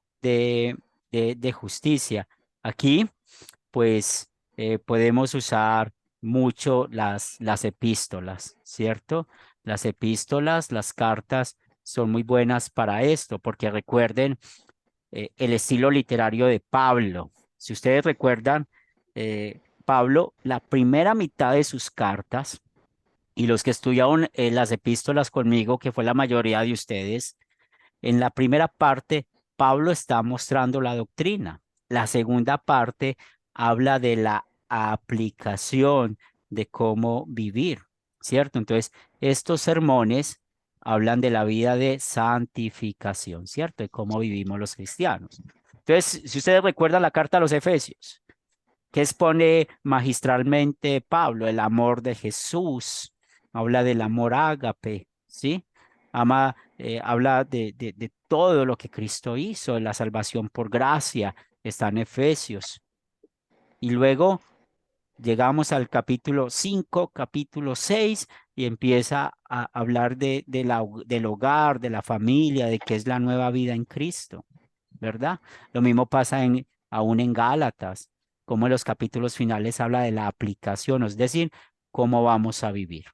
justicia? Aquí, pues, podemos usar mucho las epístolas, ¿cierto? Las epístolas, las cartas son muy buenas para esto, porque recuerden el estilo literario de Pablo. Si ustedes recuerdan, Pablo, la primera mitad de sus cartas, y los que estudiaron las epístolas conmigo, que fue la mayoría de ustedes, en la primera parte, Pablo está mostrando la doctrina. La segunda parte habla de la aplicación de cómo vivir, ¿cierto? Entonces, estos sermones hablan de la vida de santificación, ¿cierto? De cómo vivimos los cristianos. Entonces, si ustedes recuerdan la carta a los Efesios, ¿qué expone magistralmente Pablo? El amor de Jesús, habla del amor ágape, ¿sí? Habla de todo lo que Cristo hizo, la salvación por gracia, está en Efesios. Y luego llegamos al capítulo 5, capítulo 6, y empieza a hablar del hogar, de la familia, de qué es la nueva vida en Cristo, ¿verdad? Lo mismo pasa aún en Gálatas, como en los capítulos finales habla de la aplicación, es decir, cómo vamos a vivir.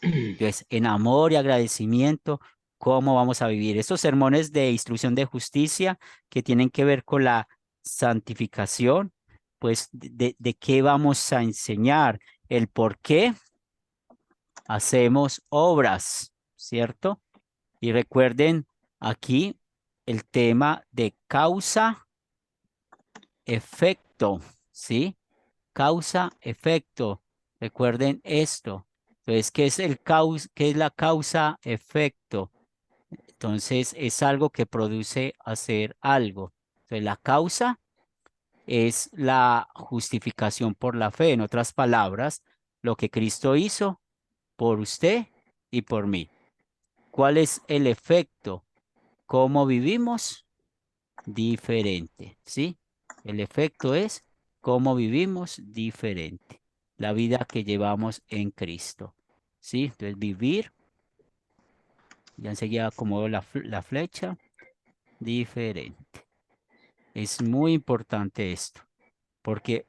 Entonces, en amor y agradecimiento, ¿cómo vamos a vivir? Estos sermones de instrucción de justicia que tienen que ver con la santificación, pues de qué vamos a enseñar, el por qué hacemos obras, ¿cierto? Y recuerden aquí el tema de causa, efecto, ¿sí? Causa, efecto. Recuerden esto. Entonces, ¿qué es la causa, efecto? Entonces, es algo que produce hacer algo. Entonces, la causa es la justificación por la fe. En otras palabras, lo que Cristo hizo por usted y por mí. ¿Cuál es el efecto? ¿Cómo vivimos? Diferente, ¿sí? El efecto es cómo vivimos diferente, la vida que llevamos en Cristo. ¿Sí? Entonces, vivir, ya enseguida acomodo la flecha, diferente. Es muy importante esto, porque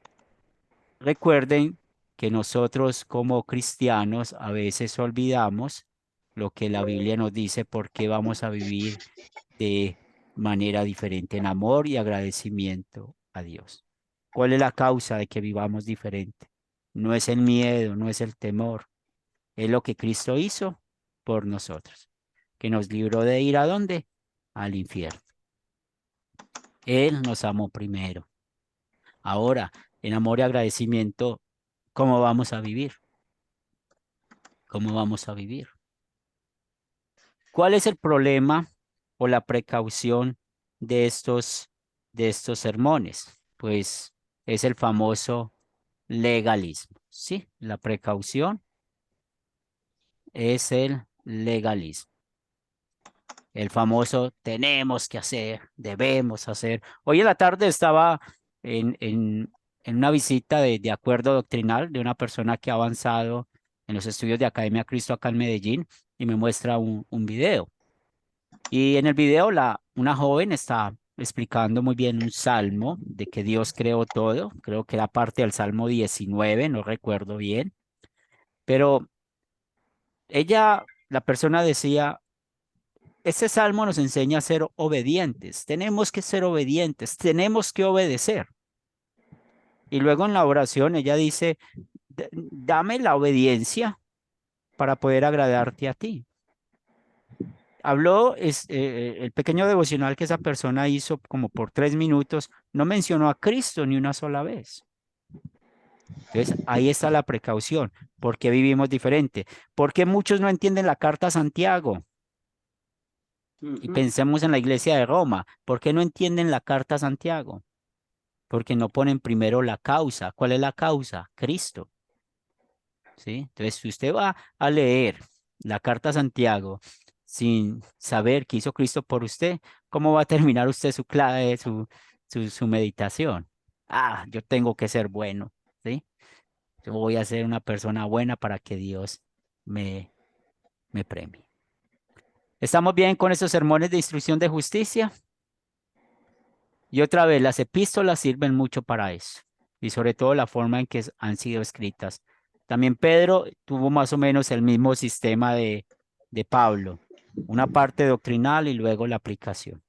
recuerden que nosotros como cristianos a veces olvidamos lo que la Biblia nos dice, porque vamos a vivir de manera diferente en amor y agradecimiento a Dios. ¿Cuál es la causa de que vivamos diferente? No es el miedo, no es el temor, es lo que Cristo hizo por nosotros, que nos libró de ir ¿a dónde? Al infierno. Él nos amó primero. Ahora, en amor y agradecimiento, ¿cómo vamos a vivir? ¿Cómo vamos a vivir? ¿Cuál es el problema o la precaución de estos sermones? Pues es el famoso legalismo, ¿sí? La precaución es el legalismo. El famoso tenemos que hacer, debemos hacer. Hoy en la tarde estaba en una visita de acuerdo doctrinal de una persona que ha avanzado en los estudios de Academia Cristo acá en Medellín y me muestra un video. Y en el video una joven está explicando muy bien un salmo de que Dios creó todo. Creo que era parte del Salmo 19, no recuerdo bien. Pero la persona decía, ese salmo nos enseña a ser obedientes. Tenemos que ser obedientes, tenemos que obedecer. Y luego en la oración ella dice, Dame la obediencia para poder agradarte a ti". Habló, el pequeño devocional que esa persona hizo como por 3 minutos, no mencionó a Cristo ni una sola vez. Entonces, ahí está la precaución. ¿Por qué vivimos diferente? Porque muchos no entienden la carta a Santiago. Y pensemos en la iglesia de Roma. ¿Por qué no entienden la carta a Santiago? Porque no ponen primero la causa. ¿Cuál es la causa? Cristo. ¿Sí? Entonces, si usted va a leer la carta a Santiago sin saber qué hizo Cristo por usted, ¿cómo va a terminar usted su clave, su meditación? Ah, yo tengo que ser bueno, ¿sí? Yo voy a ser una persona buena para que Dios me, me premie. ¿Estamos bien con esos sermones de instrucción de justicia? Y otra vez, las epístolas sirven mucho para eso, y sobre todo la forma en que han sido escritas. También Pedro tuvo más o menos el mismo sistema de Pablo, una parte doctrinal y luego la aplicación.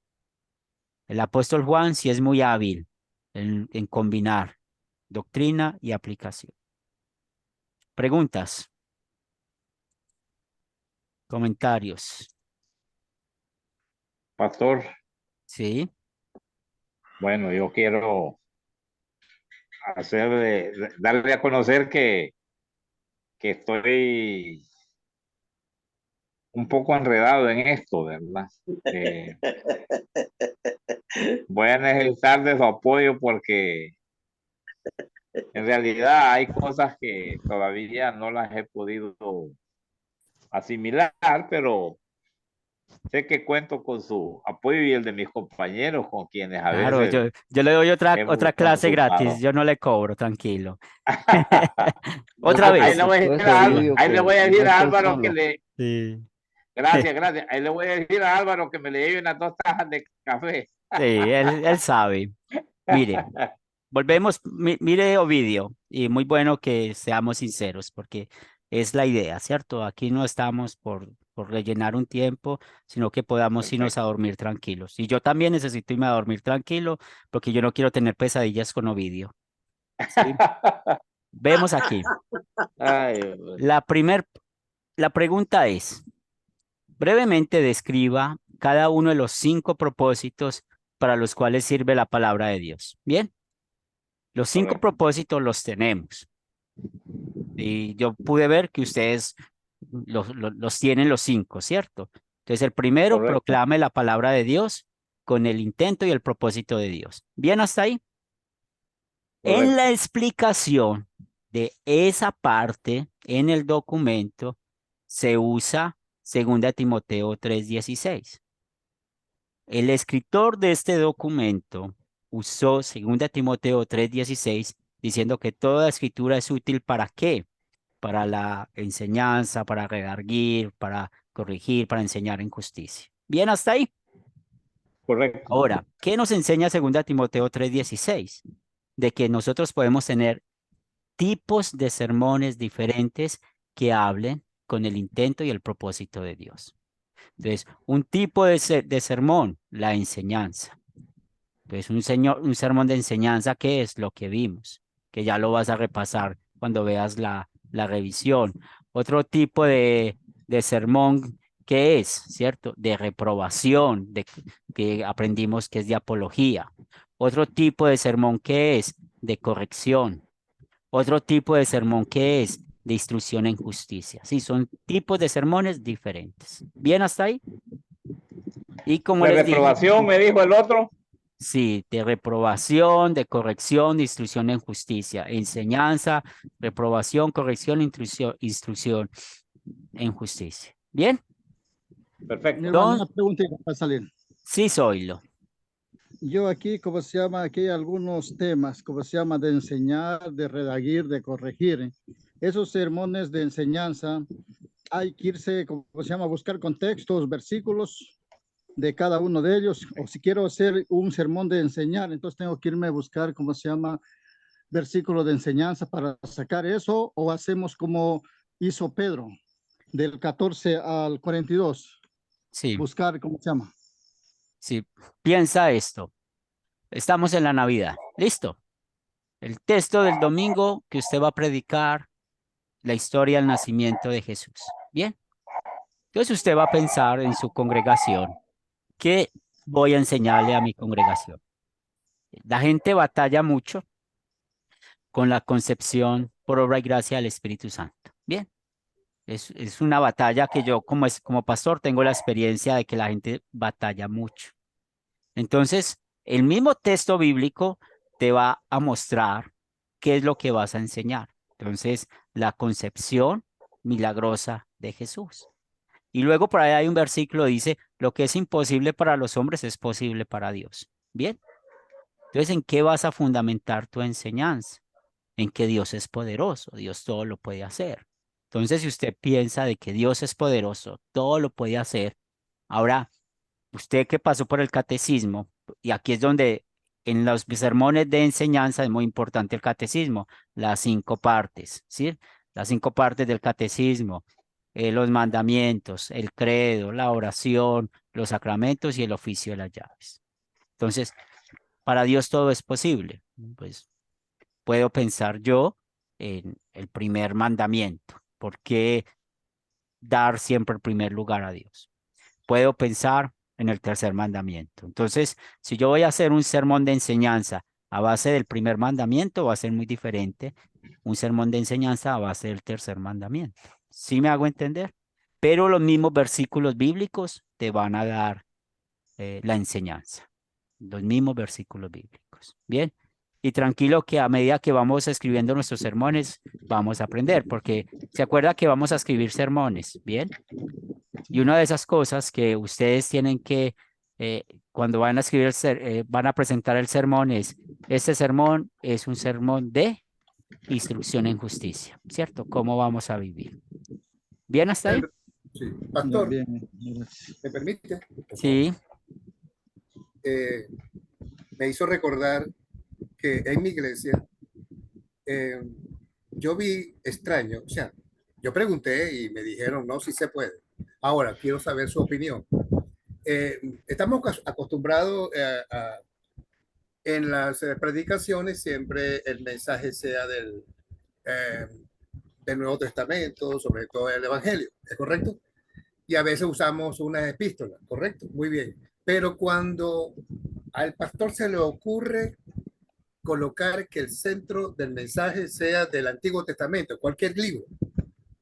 El apóstol Juan sí es muy hábil en combinar doctrina y aplicación. Preguntas, comentarios. Pastor, Sí, bueno, yo quiero darle a conocer que estoy un poco enredado en esto, ¿verdad? Voy a necesitar de su apoyo porque en realidad hay cosas que todavía no las he podido asimilar, pero sé que cuento con su apoyo y el de mis compañeros, con quienes a claro, veces yo le doy otra hemos clase gratis, consultado. yo no le cobro, tranquilo. Otra Ahí vez. le voy a decir Supuesto, a Ovidio, ahí le voy a que decir no a está Álvaro que solo. le, Sí. gracias. Ahí le voy a decir a Álvaro que me le lleve unas 2 tazas de café. Sí, él sabe. Mire, volvemos, mire Ovidio, y muy bueno que seamos sinceros, porque es la idea, ¿cierto? Aquí no estamos por rellenar un tiempo, sino que podamos irnos a Perfecto. dormir tranquilos. Y yo también necesito irme a dormir tranquilo, porque yo no quiero tener pesadillas con Ovidio. ¿Sí? Vemos aquí. Ay, La pregunta es, brevemente describa cada uno de los 5 propósitos para los cuales sirve la palabra de Dios. Bien, los 5 correcto, propósitos los tenemos. Y yo pude ver que ustedes los tienen los 5, ¿cierto? Entonces, el primero, correcto, proclame la palabra de Dios con el intento y el propósito de Dios. Bien, hasta ahí. En la correcto. explicación de esa parte en el documento se usa 2 Timoteo 3:16. El escritor de este documento usó 2 Timoteo 3:16 diciendo que toda escritura es útil ¿para qué? Para la enseñanza, para redarguir, para corregir, para enseñar en justicia. Bien, hasta ahí. Correcto. Ahora, ¿qué nos enseña 2 Timoteo 3:16? De que nosotros podemos tener tipos de sermones diferentes que hablen con el intento y el propósito de Dios. Entonces, un tipo de sermón, la enseñanza. Entonces, un sermón de enseñanza, ¿qué es lo que vimos? Que ya lo vas a repasar cuando veas la revisión. Otro tipo de sermón, ¿qué es? ¿Cierto? De reprobación, que aprendimos que es de apología. Otro tipo de sermón, ¿qué es? De corrección. Otro tipo de sermón, ¿qué es? De instrucción en justicia. Sí, son tipos de sermones diferentes. ¿Bien hasta ahí? Y como La les dije, reprobación, me dijo el otro. sí, de reprobación, de corrección, de instrucción en justicia, enseñanza, reprobación, corrección, instrucción en justicia. ¿Bien? Mi Perfecto. hermano, una preguntita para salir. Sí, soylo. Yo aquí, ¿cómo se llama? Aquí hay algunos temas, ¿cómo se llama? De enseñar, de redaguir, de corregir. Esos sermones de enseñanza, hay que irse, ¿cómo se llama? Buscar contextos, versículos de cada uno de ellos. O si quiero hacer un sermón de enseñar, entonces tengo que irme a buscar, ¿cómo se llama? Versículo de enseñanza para sacar eso. O hacemos como hizo Pedro, del 14 al 42. Sí, Buscar, ¿cómo se llama? sí. Piensa esto. Estamos en la Navidad. ¿Listo? El texto del domingo que usted va a predicar, la historia del nacimiento de Jesús. Bien. Entonces usted va a pensar en su congregación. ¿Qué voy a enseñarle a mi congregación? La gente batalla mucho con la concepción por obra y gracia del Espíritu Santo. Bien, es una batalla que yo como pastor tengo la experiencia de que la gente batalla mucho. Entonces, el mismo texto bíblico te va a mostrar qué es lo que vas a enseñar. Entonces, la concepción milagrosa de Jesús. Y luego por ahí hay un versículo que dice, lo que es imposible para los hombres es posible para Dios. Bien, entonces, ¿en qué vas a fundamentar tu enseñanza? En que Dios es poderoso, Dios todo lo puede hacer. Entonces, si usted piensa de que Dios es poderoso, todo lo puede hacer, ahora, usted que pasó por el catecismo, y aquí es donde en los sermones de enseñanza es muy importante el catecismo, las 5 partes, ¿sí? Las 5 partes del catecismo, los mandamientos, el credo, la oración, los sacramentos y el oficio de las llaves. Entonces, para Dios todo es posible. Pues puedo pensar yo en el primer mandamiento. ¿Por qué dar siempre el primer lugar a Dios? Puedo pensar en el tercer mandamiento. Entonces, si yo voy a hacer un sermón de enseñanza a base del primer mandamiento, va a ser muy diferente un sermón de enseñanza a base del tercer mandamiento. ¿Sí me hago entender? Pero los mismos versículos bíblicos te van a dar la enseñanza. Los mismos versículos bíblicos. Bien. Y tranquilo que a medida que vamos escribiendo nuestros sermones, vamos a aprender, porque se acuerda que vamos a escribir sermones, ¿bien? Y una de esas cosas que ustedes tienen que, cuando van a escribir, van a presentar el sermón es, este sermón es un sermón de instrucción en justicia, ¿cierto? ¿Cómo vamos a vivir? ¿Bien hasta ahí? Sí. Ya, Pastor, bien, gracias. ¿me permite? Sí, Me hizo recordar que en mi iglesia yo vi extraño, o sea, yo pregunté y me dijeron, no, si se puede. Ahora, quiero saber su opinión. Estamos acostumbrados en las predicaciones siempre el mensaje sea eh, del Nuevo Testamento, sobre todo el Evangelio, ¿es correcto? Y a veces usamos una epístola, ¿correcto? Muy bien. Pero cuando al pastor se le ocurre colocar que el centro del mensaje sea del Antiguo Testamento, cualquier libro,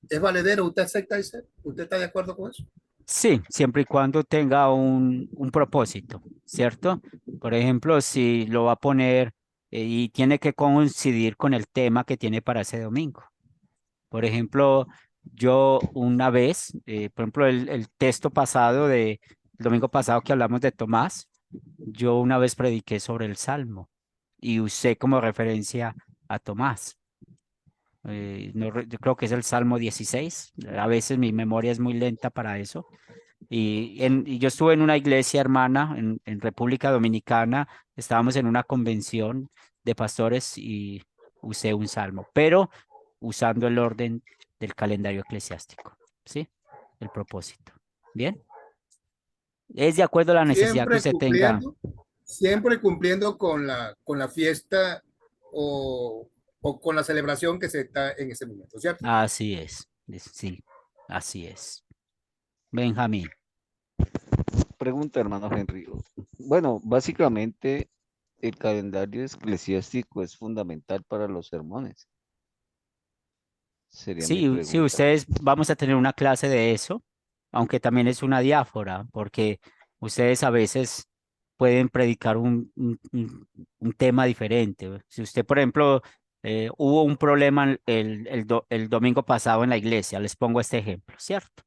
¿es valedero? ¿Usted acepta eso? ¿Usted está de acuerdo con eso? sí, siempre y cuando tenga un propósito, ¿cierto? Por ejemplo, si lo va a poner y tiene que coincidir con el tema que tiene para ese domingo. Por ejemplo, yo una vez, por ejemplo, el texto pasado el domingo pasado que hablamos de Tomás, yo una vez prediqué sobre el Salmo y usé como referencia a Tomás. Yo creo que es el Salmo 16. A veces mi memoria es muy lenta para eso. Y yo estuve en una iglesia hermana en República Dominicana. Estábamos en una convención de pastores y usé un salmo, pero usando el orden del calendario eclesiástico. ¿Sí? El propósito. Bien. Es de acuerdo a la necesidad que usted tenga. Siempre cumpliendo con la fiesta o con la celebración que se está en ese momento, ¿cierto? Así es. Sí, así es. Benjamín. Pregunta, hermano Henry. Bueno, básicamente el calendario eclesiástico es fundamental para los sermones. Sería mi Sí, sí, pregunta. ustedes vamos a tener una clase de eso, aunque también es una diáfora, porque ustedes a veces pueden predicar un tema diferente. Si usted, por ejemplo, hubo un problema el domingo pasado en la iglesia, les pongo este ejemplo, ¿cierto?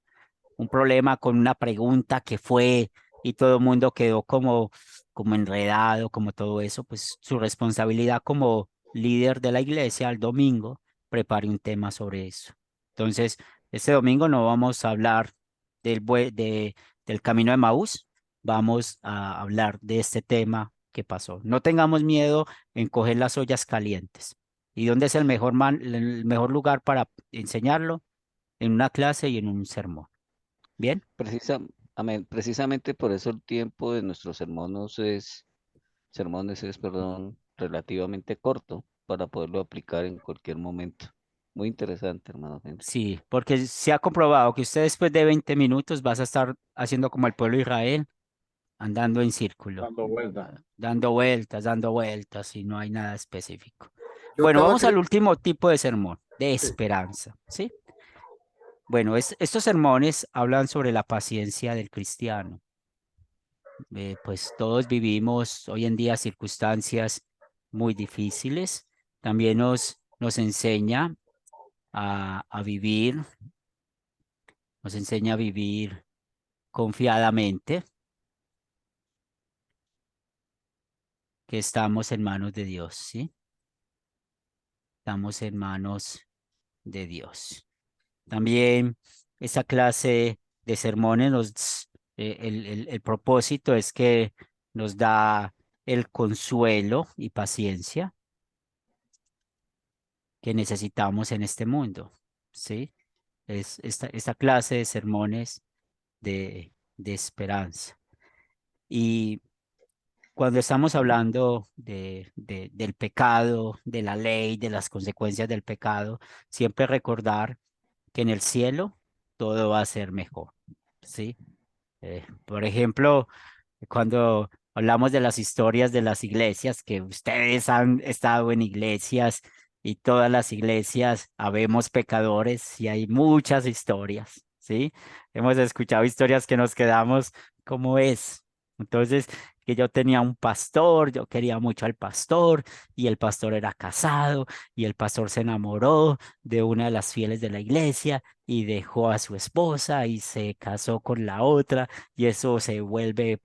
Un problema con una pregunta que fue y todo el mundo quedó como enredado, como todo eso, pues su responsabilidad como líder de la iglesia al domingo, prepare un tema sobre eso. Entonces, este domingo no vamos a hablar del camino de Maús, vamos a hablar de este tema que pasó. No tengamos miedo en coger las ollas calientes. ¿Y dónde es el mejor lugar para enseñarlo? En una clase y en un sermón. Bien, Amén. Precisamente por eso el tiempo de nuestros sermones es, perdón, relativamente corto para poderlo aplicar en cualquier momento. Muy interesante, hermano Henry. sí, porque se ha comprobado que usted después de 20 minutos vas a estar haciendo como el pueblo de Israel, andando en círculo, Dando vueltas. dando vueltas y no hay nada específico. Yo Bueno, estaba vamos al último tipo de sermón, de sí. esperanza, ¿sí? Bueno, estos sermones hablan sobre la paciencia del cristiano. Pues todos vivimos hoy en día circunstancias muy difíciles. También nos enseña a vivir, nos enseña a vivir confiadamente, que estamos en manos de Dios, ¿sí? Estamos en manos de Dios. También esa clase de sermones, el propósito es que nos da el consuelo y paciencia que necesitamos en este mundo, ¿sí? Es esta clase de sermones de esperanza. Y cuando estamos hablando del pecado, de la ley, de las consecuencias del pecado, siempre recordar que en el cielo todo va a ser mejor, ¿sí? Por ejemplo, cuando hablamos de las historias de las iglesias, que ustedes han estado en iglesias y todas las iglesias habemos pecadores y hay muchas historias, ¿sí? Hemos escuchado historias que nos quedamos, ¿cómo es? Entonces, que yo tenía un pastor, yo quería mucho al pastor y el pastor era casado y el pastor se enamoró de una de las fieles de la iglesia y dejó a su esposa y se casó con la otra y eso se vuelve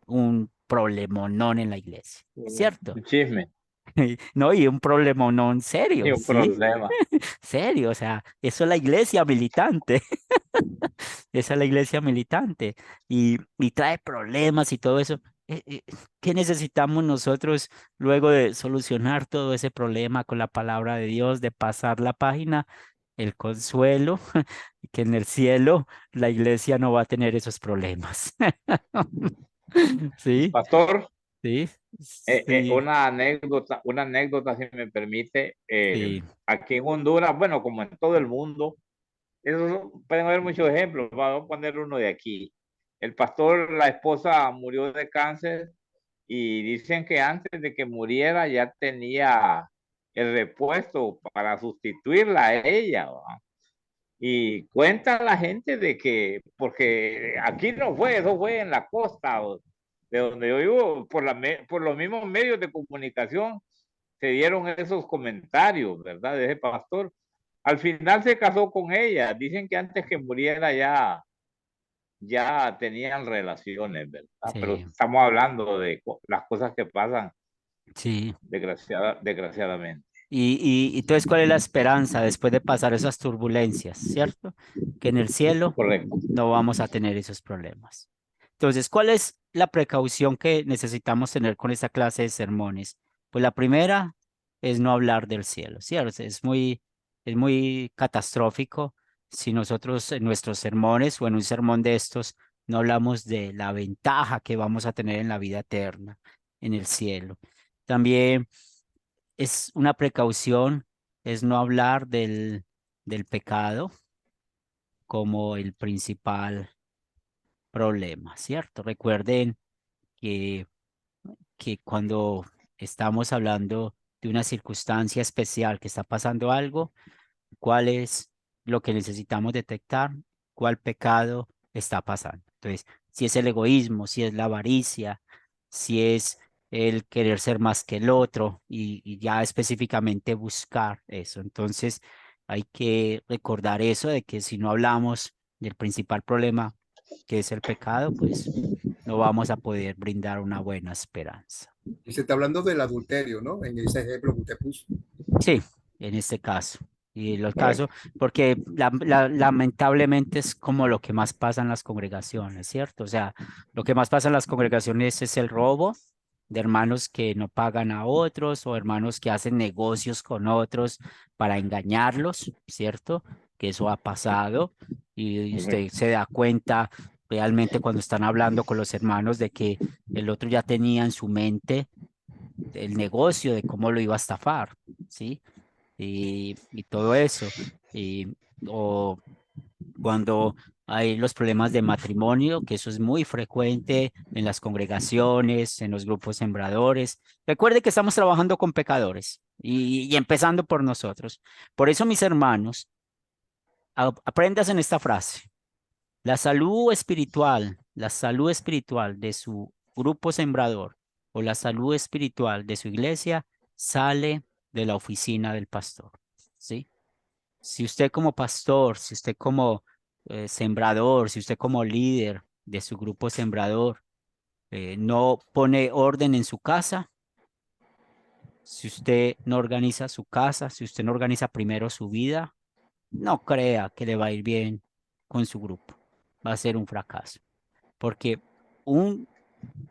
un problemonón en la iglesia, ¿cierto? Un chisme No, y un problemonón y serio, un ¿sí? problema. Serio, o sea, eso es la iglesia militante, esa es la iglesia militante y trae problemas y todo eso. ¿Qué necesitamos nosotros luego de solucionar todo ese problema con la palabra de Dios, de pasar la página? El consuelo, que en el cielo la iglesia no va a tener esos problemas. Sí, Pastor, sí, sí, una anécdota, si me permite, sí, aquí en Honduras, bueno, como en todo el mundo, pueden haber muchos ejemplos, vamos a poner uno de aquí. El pastor, la esposa murió de cáncer y dicen que antes de que muriera ya tenía el repuesto para sustituirla a ella, ¿va? Y cuenta la gente de que, porque aquí no fue, eso fue en la costa de donde yo vivo, por los mismos medios de comunicación se dieron esos comentarios, ¿verdad? De ese pastor. Al final se casó con ella. Dicen que antes que muriera ya ya tenían relaciones, ¿verdad? Pero Sí, estamos hablando de las cosas que pasan sí. desgraciadamente. Y entonces, ¿cuál es la esperanza después de pasar esas turbulencias, cierto? Que en el cielo Correcto. no vamos a tener esos problemas. Entonces, ¿cuál es la precaución que necesitamos tener con esta clase de sermones? Pues la primera es no hablar del cielo, ¿cierto? Es muy catastrófico si nosotros en nuestros sermones o en un sermón de estos no hablamos de la ventaja que vamos a tener en la vida eterna, en el cielo. También es una precaución, es no hablar del pecado como el principal problema, ¿cierto? Recuerden que, que cuando estamos hablando de una circunstancia especial, que está pasando algo, ¿cuál es lo que necesitamos detectar? ¿Cuál pecado está pasando? Entonces, si es el egoísmo, si es la avaricia, si es el querer ser más que el otro y ya específicamente buscar eso. Entonces, hay que recordar eso de que si no hablamos del principal problema, que es el pecado, pues no vamos a poder brindar una buena esperanza. Y se está hablando del adulterio, ¿no? En ese ejemplo que usted puso. Sí, en este caso. Y los casos, Correcto. porque lamentablemente es como lo que más pasa en las congregaciones, ¿cierto? O sea, lo que más pasa en las congregaciones es el robo de hermanos que no pagan a otros o hermanos que hacen negocios con otros para engañarlos, ¿cierto? Que eso ha pasado y usted Correcto. se da cuenta realmente cuando están hablando con los hermanos de que el otro ya tenía en su mente el negocio de cómo lo iba a estafar, ¿sí? Y todo eso. Y, o cuando hay los problemas de matrimonio, que eso es muy frecuente en las congregaciones, en los grupos sembradores. Recuerde que estamos trabajando con pecadores y empezando por nosotros. Por eso, mis hermanos, aprendas en esta frase. La salud espiritual de su grupo sembrador o la salud espiritual de su iglesia sale de la oficina del pastor, ¿sí? Si usted como pastor, si usted como sembrador, si usted como líder de su grupo sembrador no pone orden en su casa, si usted no organiza su casa, si usted no organiza primero su vida, no crea que le va a ir bien con su grupo. Va a ser un fracaso. Porque un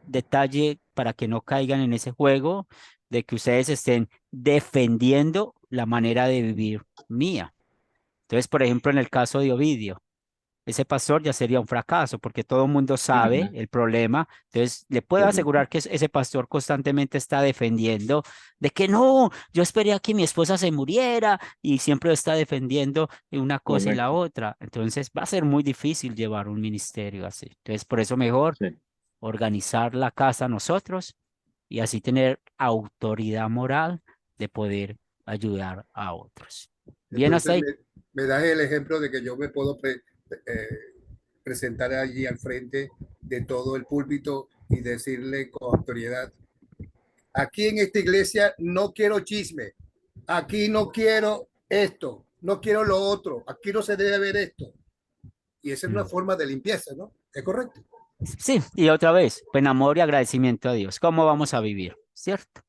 detalle para que no caigan en ese juego de que ustedes estén defendiendo la manera de vivir mía. Entonces, por ejemplo, en el caso de Ovidio, ese pastor ya sería un fracaso porque todo el mundo sabe Ujú. el problema. Entonces, le puedo Correcto. asegurar que ese pastor constantemente está defendiendo de que no, yo esperé a que mi esposa se muriera y siempre está defendiendo una cosa y la Correcto. otra. Entonces, va a ser muy difícil llevar un ministerio así. Entonces, por eso mejor Sí. organizar la casa nosotros y así tener autoridad moral de poder ayudar a otros. Bien, hasta Entonces ahí. me das el ejemplo de que yo me puedo presentar allí al frente de todo el púlpito y decirle con autoridad, aquí en esta iglesia no quiero chisme, aquí no quiero esto, no quiero lo otro, aquí no se debe ver esto. Y esa es una Mm. forma de limpieza, ¿no? ¿Es correcto? Sí, y otra vez, en amor y agradecimiento a Dios. ¿Cómo vamos a vivir? ¿Cierto?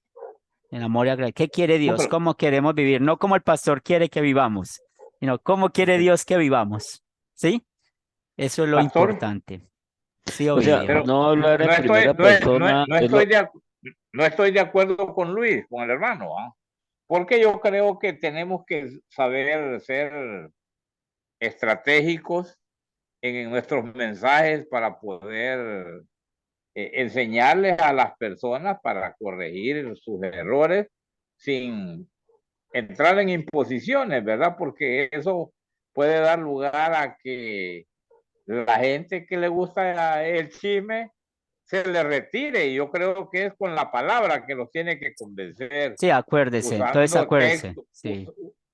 En amor y agradecimiento. ¿Qué quiere No, Dios? pero, ¿Cómo queremos vivir? No como el pastor quiere que vivamos, sino cómo quiere Dios que vivamos. ¿Sí? Eso es lo pastor, importante. Sí, O sea, Ovidio. pero no hablar en no estoy, primera persona es lo... no estoy de acuerdo con Luis, con el hermano, ¿ah? Porque yo creo que tenemos que saber ser estratégicos en nuestros mensajes para poder enseñarles a las personas para corregir sus errores sin entrar en imposiciones, ¿verdad? Porque eso puede dar lugar a que la gente que le gusta el chisme se le retire. Y yo creo que es con la palabra que los tiene que convencer, Sí, acuérdese. Entonces usando acuérdese. textos, Sí,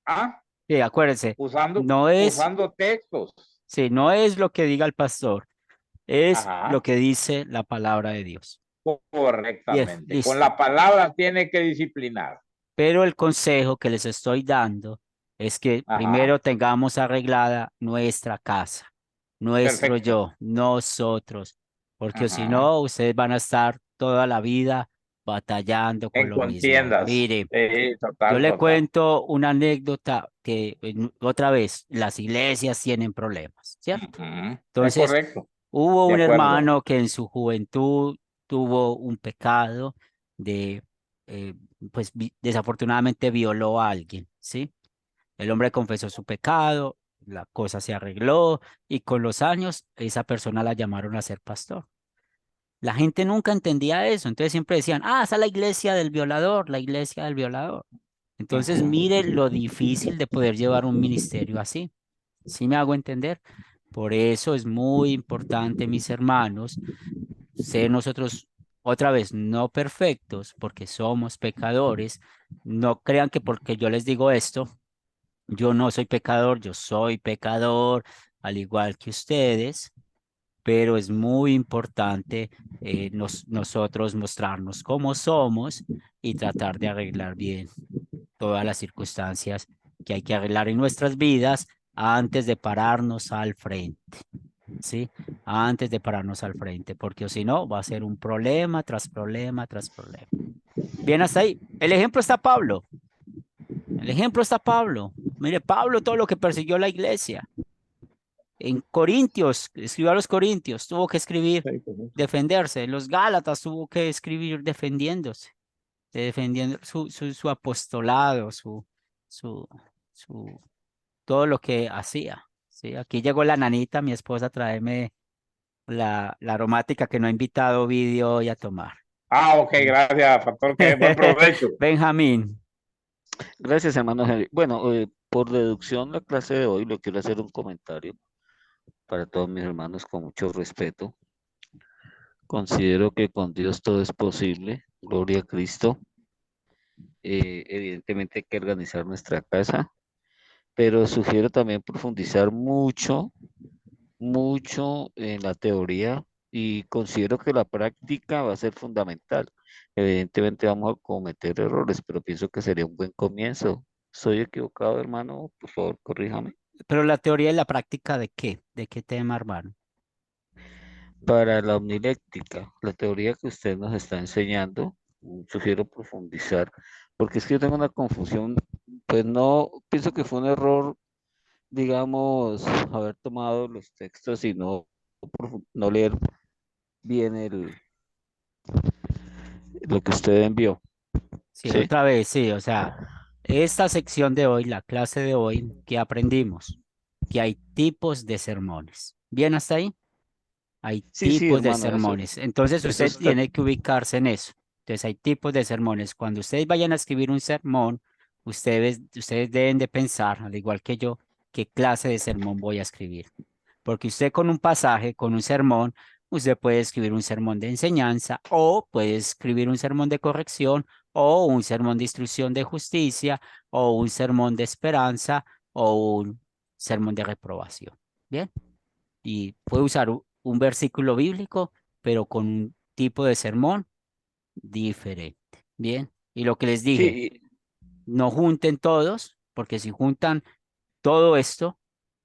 ¿ah? sí, acuérdese. Usando, No es, usando textos. sí, no es lo que diga el pastor, es lo Ajá, que dice la palabra de Dios. Bien, correctamente. Con listo. la palabra tiene que disciplinar. Pero el consejo que les estoy dando es que Ajá, primero tengamos arreglada nuestra casa. nuestro Perfecto. yo, nosotros, porque si Ajá. no, ustedes van a estar toda la vida batallando con En lo mismo. contiendas. Mire, yo Total, le total. cuento una anécdota que otra vez las iglesias tienen problemas, ¿cierto? Ujú. Es Entonces, correcto. hubo De un acuerdo. hermano que en su juventud tuvo un pecado de, eh, pues desafortunadamente violó a alguien, ¿sí? El hombre confesó su pecado, la cosa se arregló y con los años esa persona la llamaron a ser pastor. La gente nunca entendía eso, entonces siempre decían, ah, esa es la iglesia del violador, la iglesia del violador. Entonces, Ujú. mire lo difícil de poder llevar un ministerio así. ¿Sí me hago entender? Por eso es muy importante, mis hermanos, ser nosotros, otra vez, no perfectos, porque somos pecadores. No crean que porque yo les digo esto, yo no soy pecador, yo soy pecador, al igual que ustedes, pero es muy importante nosotros mostrarnos cómo somos y tratar de arreglar bien todas las circunstancias que hay que arreglar en nuestras vidas antes de pararnos al frente, ¿sí? Antes de pararnos al frente, porque si no, va a ser un problema tras problema tras problema. Bien, hasta ahí. El ejemplo está Pablo. El ejemplo está Pablo. Mire, Pablo, todo lo que persiguió la iglesia. En Corintios, escribió a los Corintios, tuvo que escribir, defenderse. En los Gálatas tuvo que escribir defendiéndose, defendiendo su apostolado, su, su, todo lo que hacía. ¿Sí? Aquí llegó la nanita, mi esposa, a traerme la aromática que no ha invitado vídeo hoy a tomar. Ok, gracias, pastor, que buen provecho. Benjamín. Gracias, hermano Henry. Bueno, por deducción, la clase de hoy le quiero hacer un comentario para todos mis hermanos con mucho respeto. Considero que con Dios todo es posible. Gloria a Cristo. Evidentemente hay que organizar nuestra casa, pero sugiero también profundizar mucho, mucho en la teoría y considero que la práctica va a ser fundamental. Evidentemente vamos a cometer errores, pero pienso que sería un buen comienzo. ¿Soy equivocado, hermano? Por favor, corríjame. Pero la teoría y la práctica ¿de qué? ¿De qué tema, hermano? Para la omniléctica, la teoría que usted nos está enseñando, sugiero profundizar, porque es que yo tengo una confusión, pues no, pienso que fue un error, digamos, haber tomado los textos y no leer bien lo que usted envió, Sí, ¿sí? otra vez, sí, o sea, esta sección de hoy, la clase de hoy, que aprendimos, que hay tipos de sermones. ¿Bien hasta ahí? Hay Sí, sí, tipos de hermano, sermones. Entonces eso usted está, tiene que ubicarse en eso. Entonces hay tipos de sermones. Cuando ustedes vayan a escribir un sermón, ustedes deben de pensar, al igual que yo, qué clase de sermón voy a escribir. Porque usted con un pasaje, con un sermón, usted puede escribir un sermón de enseñanza o puede escribir un sermón de corrección o un sermón de instrucción de justicia o un sermón de esperanza o un sermón de reprobación. Bien, y puede usar un versículo bíblico, pero con un tipo de sermón diferente. Bien, y lo que les dije, sí, no junten todos, porque si juntan todo esto,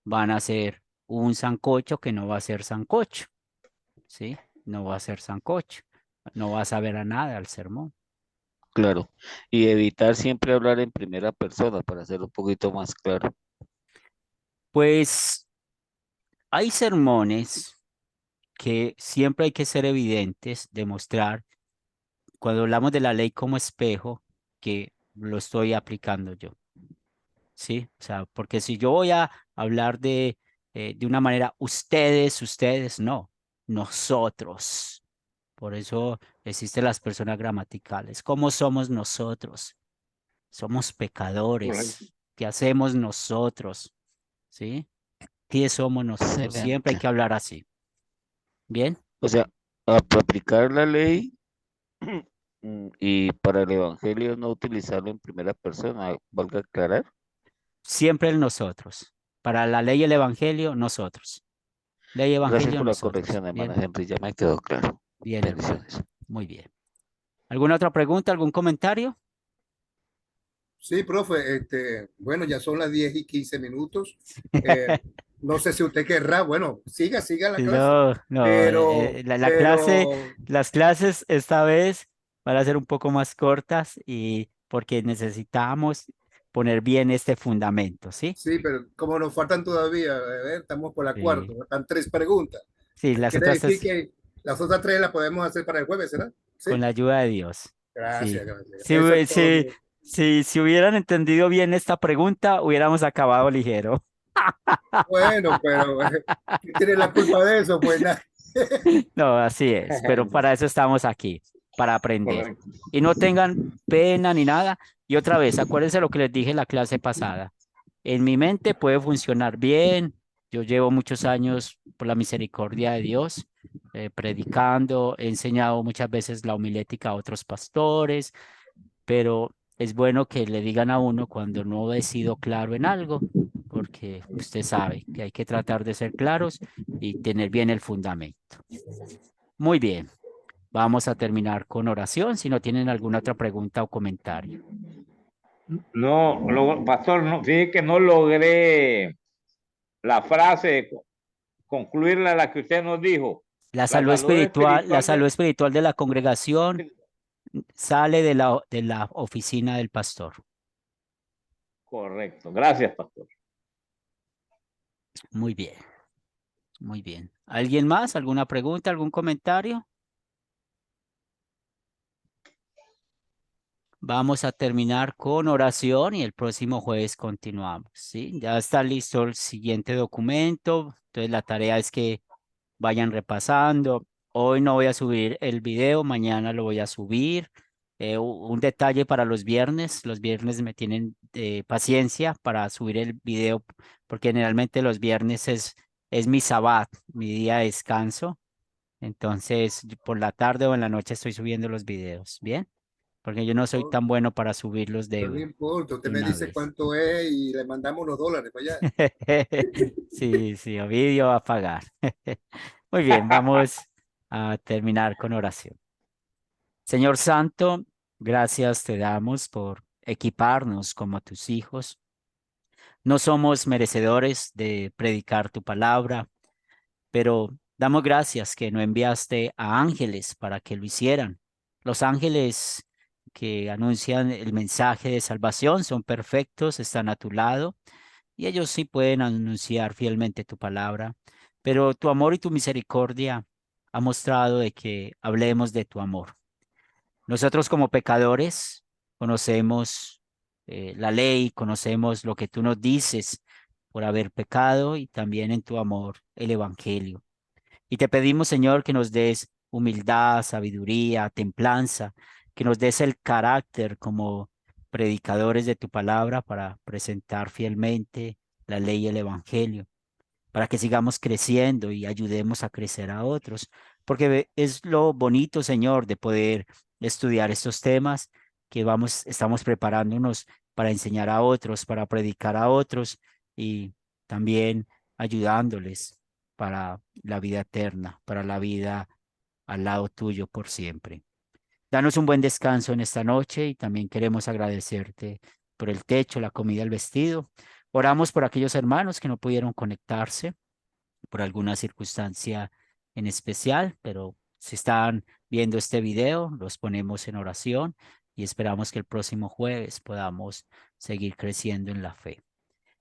van a ser un sancocho que no va a ser sancocho, ¿sí? No va a ser sancocho, no va a saber a nada al sermón. claro, y evitar siempre hablar en primera persona para hacerlo un poquito más claro. Pues hay sermones que siempre hay que ser evidentes, demostrar, cuando hablamos de la ley como espejo, que lo estoy aplicando yo, ¿sí? O sea, porque si yo voy a hablar de una manera, ustedes, no, nosotros. Por eso existen las personas gramaticales. ¿Cómo somos nosotros? Somos Correcto. pecadores. ¿Qué hacemos nosotros? ¿Sí? ¿Qué somos nosotros? Siempre hay Excelente. que hablar así. ¿Bien? O sea, aplicar la ley y para el evangelio no utilizarlo en primera persona, valga aclarar. Siempre el nosotros. Para la ley y el evangelio, nosotros. Ley y Gracias evangelio, por la nosotros. corrección, hermana Bien, Henry, ya me quedó claro. bien, hermano. Bendiciones. Muy bien. ¿Alguna otra pregunta, algún comentario? Sí, profe, bueno, ya son las 10:15. No sé si usted querrá, bueno, siga la Sí, clase, no, pero, las clases esta vez van a ser un poco más cortas y porque necesitamos poner bien este fundamento, ¿sí? sí, pero como nos faltan todavía, estamos por la cuarta, Sí, faltan 3 preguntas. sí, las Quiere otras decir tres que las otras 3 las podemos hacer para el jueves, ¿será? con Sí. la ayuda de Dios. Sí. Gracias, gracias. Si, Eso es si, todo. si hubieran entendido bien esta pregunta, hubiéramos acabado ligero. Bueno, pero ¿quién tiene la culpa de eso? Pues nada. No, así es, pero para eso estamos aquí, para aprender. Correcto. Y no tengan pena ni nada. Y otra vez, acuérdense lo que les dije en la clase pasada. En mi mente puede funcionar bien. Yo llevo muchos años, por la misericordia de Dios, predicando. He enseñado muchas veces la homilética a otros pastores, pero es bueno que le digan a uno cuando no he sido claro en algo, porque usted sabe que hay que tratar de ser claros y tener bien el fundamento. Muy bien, vamos a terminar con oración si no tienen alguna otra pregunta o comentario. No, pastor, no, fíjate que no logré la frase, concluirla la que usted nos dijo. La La salud salud espiritual, la espiritual salud espiritual de la congregación sale de la oficina del pastor. Correcto. Gracias, pastor. Muy bien, muy bien. ¿Alguien más? ¿Alguna pregunta? ¿Algún comentario? Vamos a terminar con oración y el próximo jueves continuamos, ¿sí? Ya está listo el siguiente documento, entonces la tarea es que vayan repasando. Hoy no voy a subir el video, mañana lo voy a subir. Un detalle para los viernes me tienen paciencia para subir el video, porque generalmente los viernes es mi sabbat, mi día de descanso. Entonces, por la tarde o en la noche estoy subiendo los videos, ¿bien? Porque yo no soy tan bueno para subirlos Pero no importa, de usted me una dice vez. cuánto es y le mandamos los dólares para allá. Sí, sí, Ovidio va a pagar. Muy bien, vamos a terminar con oración. Señor Santo, gracias te damos por equiparnos como tus hijos. No somos merecedores de predicar tu palabra, pero damos gracias que no enviaste a ángeles para que lo hicieran. Los ángeles que anuncian el mensaje de salvación son perfectos, están a tu lado y ellos sí pueden anunciar fielmente tu palabra, pero tu amor y tu misericordia ha mostrado de que hablemos de tu amor. Nosotros como pecadores conocemos la ley, conocemos lo que tú nos dices por haber pecado y también en tu amor el evangelio. Y te pedimos, Señor, que nos des humildad, sabiduría, templanza, que nos des el carácter como predicadores de tu palabra para presentar fielmente la ley y el evangelio, para que sigamos creciendo y ayudemos a crecer a otros, porque es lo bonito, Señor, de poder estudiar estos temas que estamos preparándonos para enseñar a otros, para predicar a otros y también ayudándoles para la vida eterna, para la vida al lado tuyo por siempre. Danos un buen descanso en esta noche y también queremos agradecerte por el techo, la comida, el vestido. Oramos por aquellos hermanos que no pudieron conectarse por alguna circunstancia en especial, pero si están viendo este video, los ponemos en oración y esperamos que el próximo jueves podamos seguir creciendo en la fe.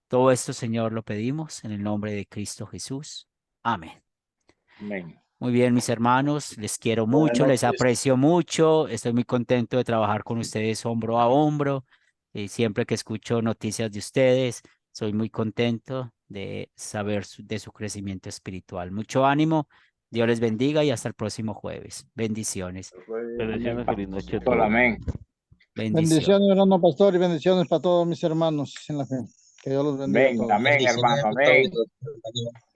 Todo esto, Señor, lo pedimos en el nombre de Cristo Jesús. Amén. Amén. Muy bien, mis hermanos, les quiero Buenas mucho, les noches. aprecio mucho, estoy muy contento de trabajar con ustedes hombro a hombro y siempre que escucho noticias de ustedes, soy muy contento de saber de su crecimiento espiritual. Mucho ánimo, Dios les bendiga y hasta el próximo jueves. Bendiciones, Bendiciones, feliz noche a Pastor, todos. amén. bendiciones. Bendiciones, hermano pastor, y bendiciones para todos mis hermanos en la fe. Que Dios los bendiga a Amén, todos. amén, hermano, Bendiciones, amén. Gustavo.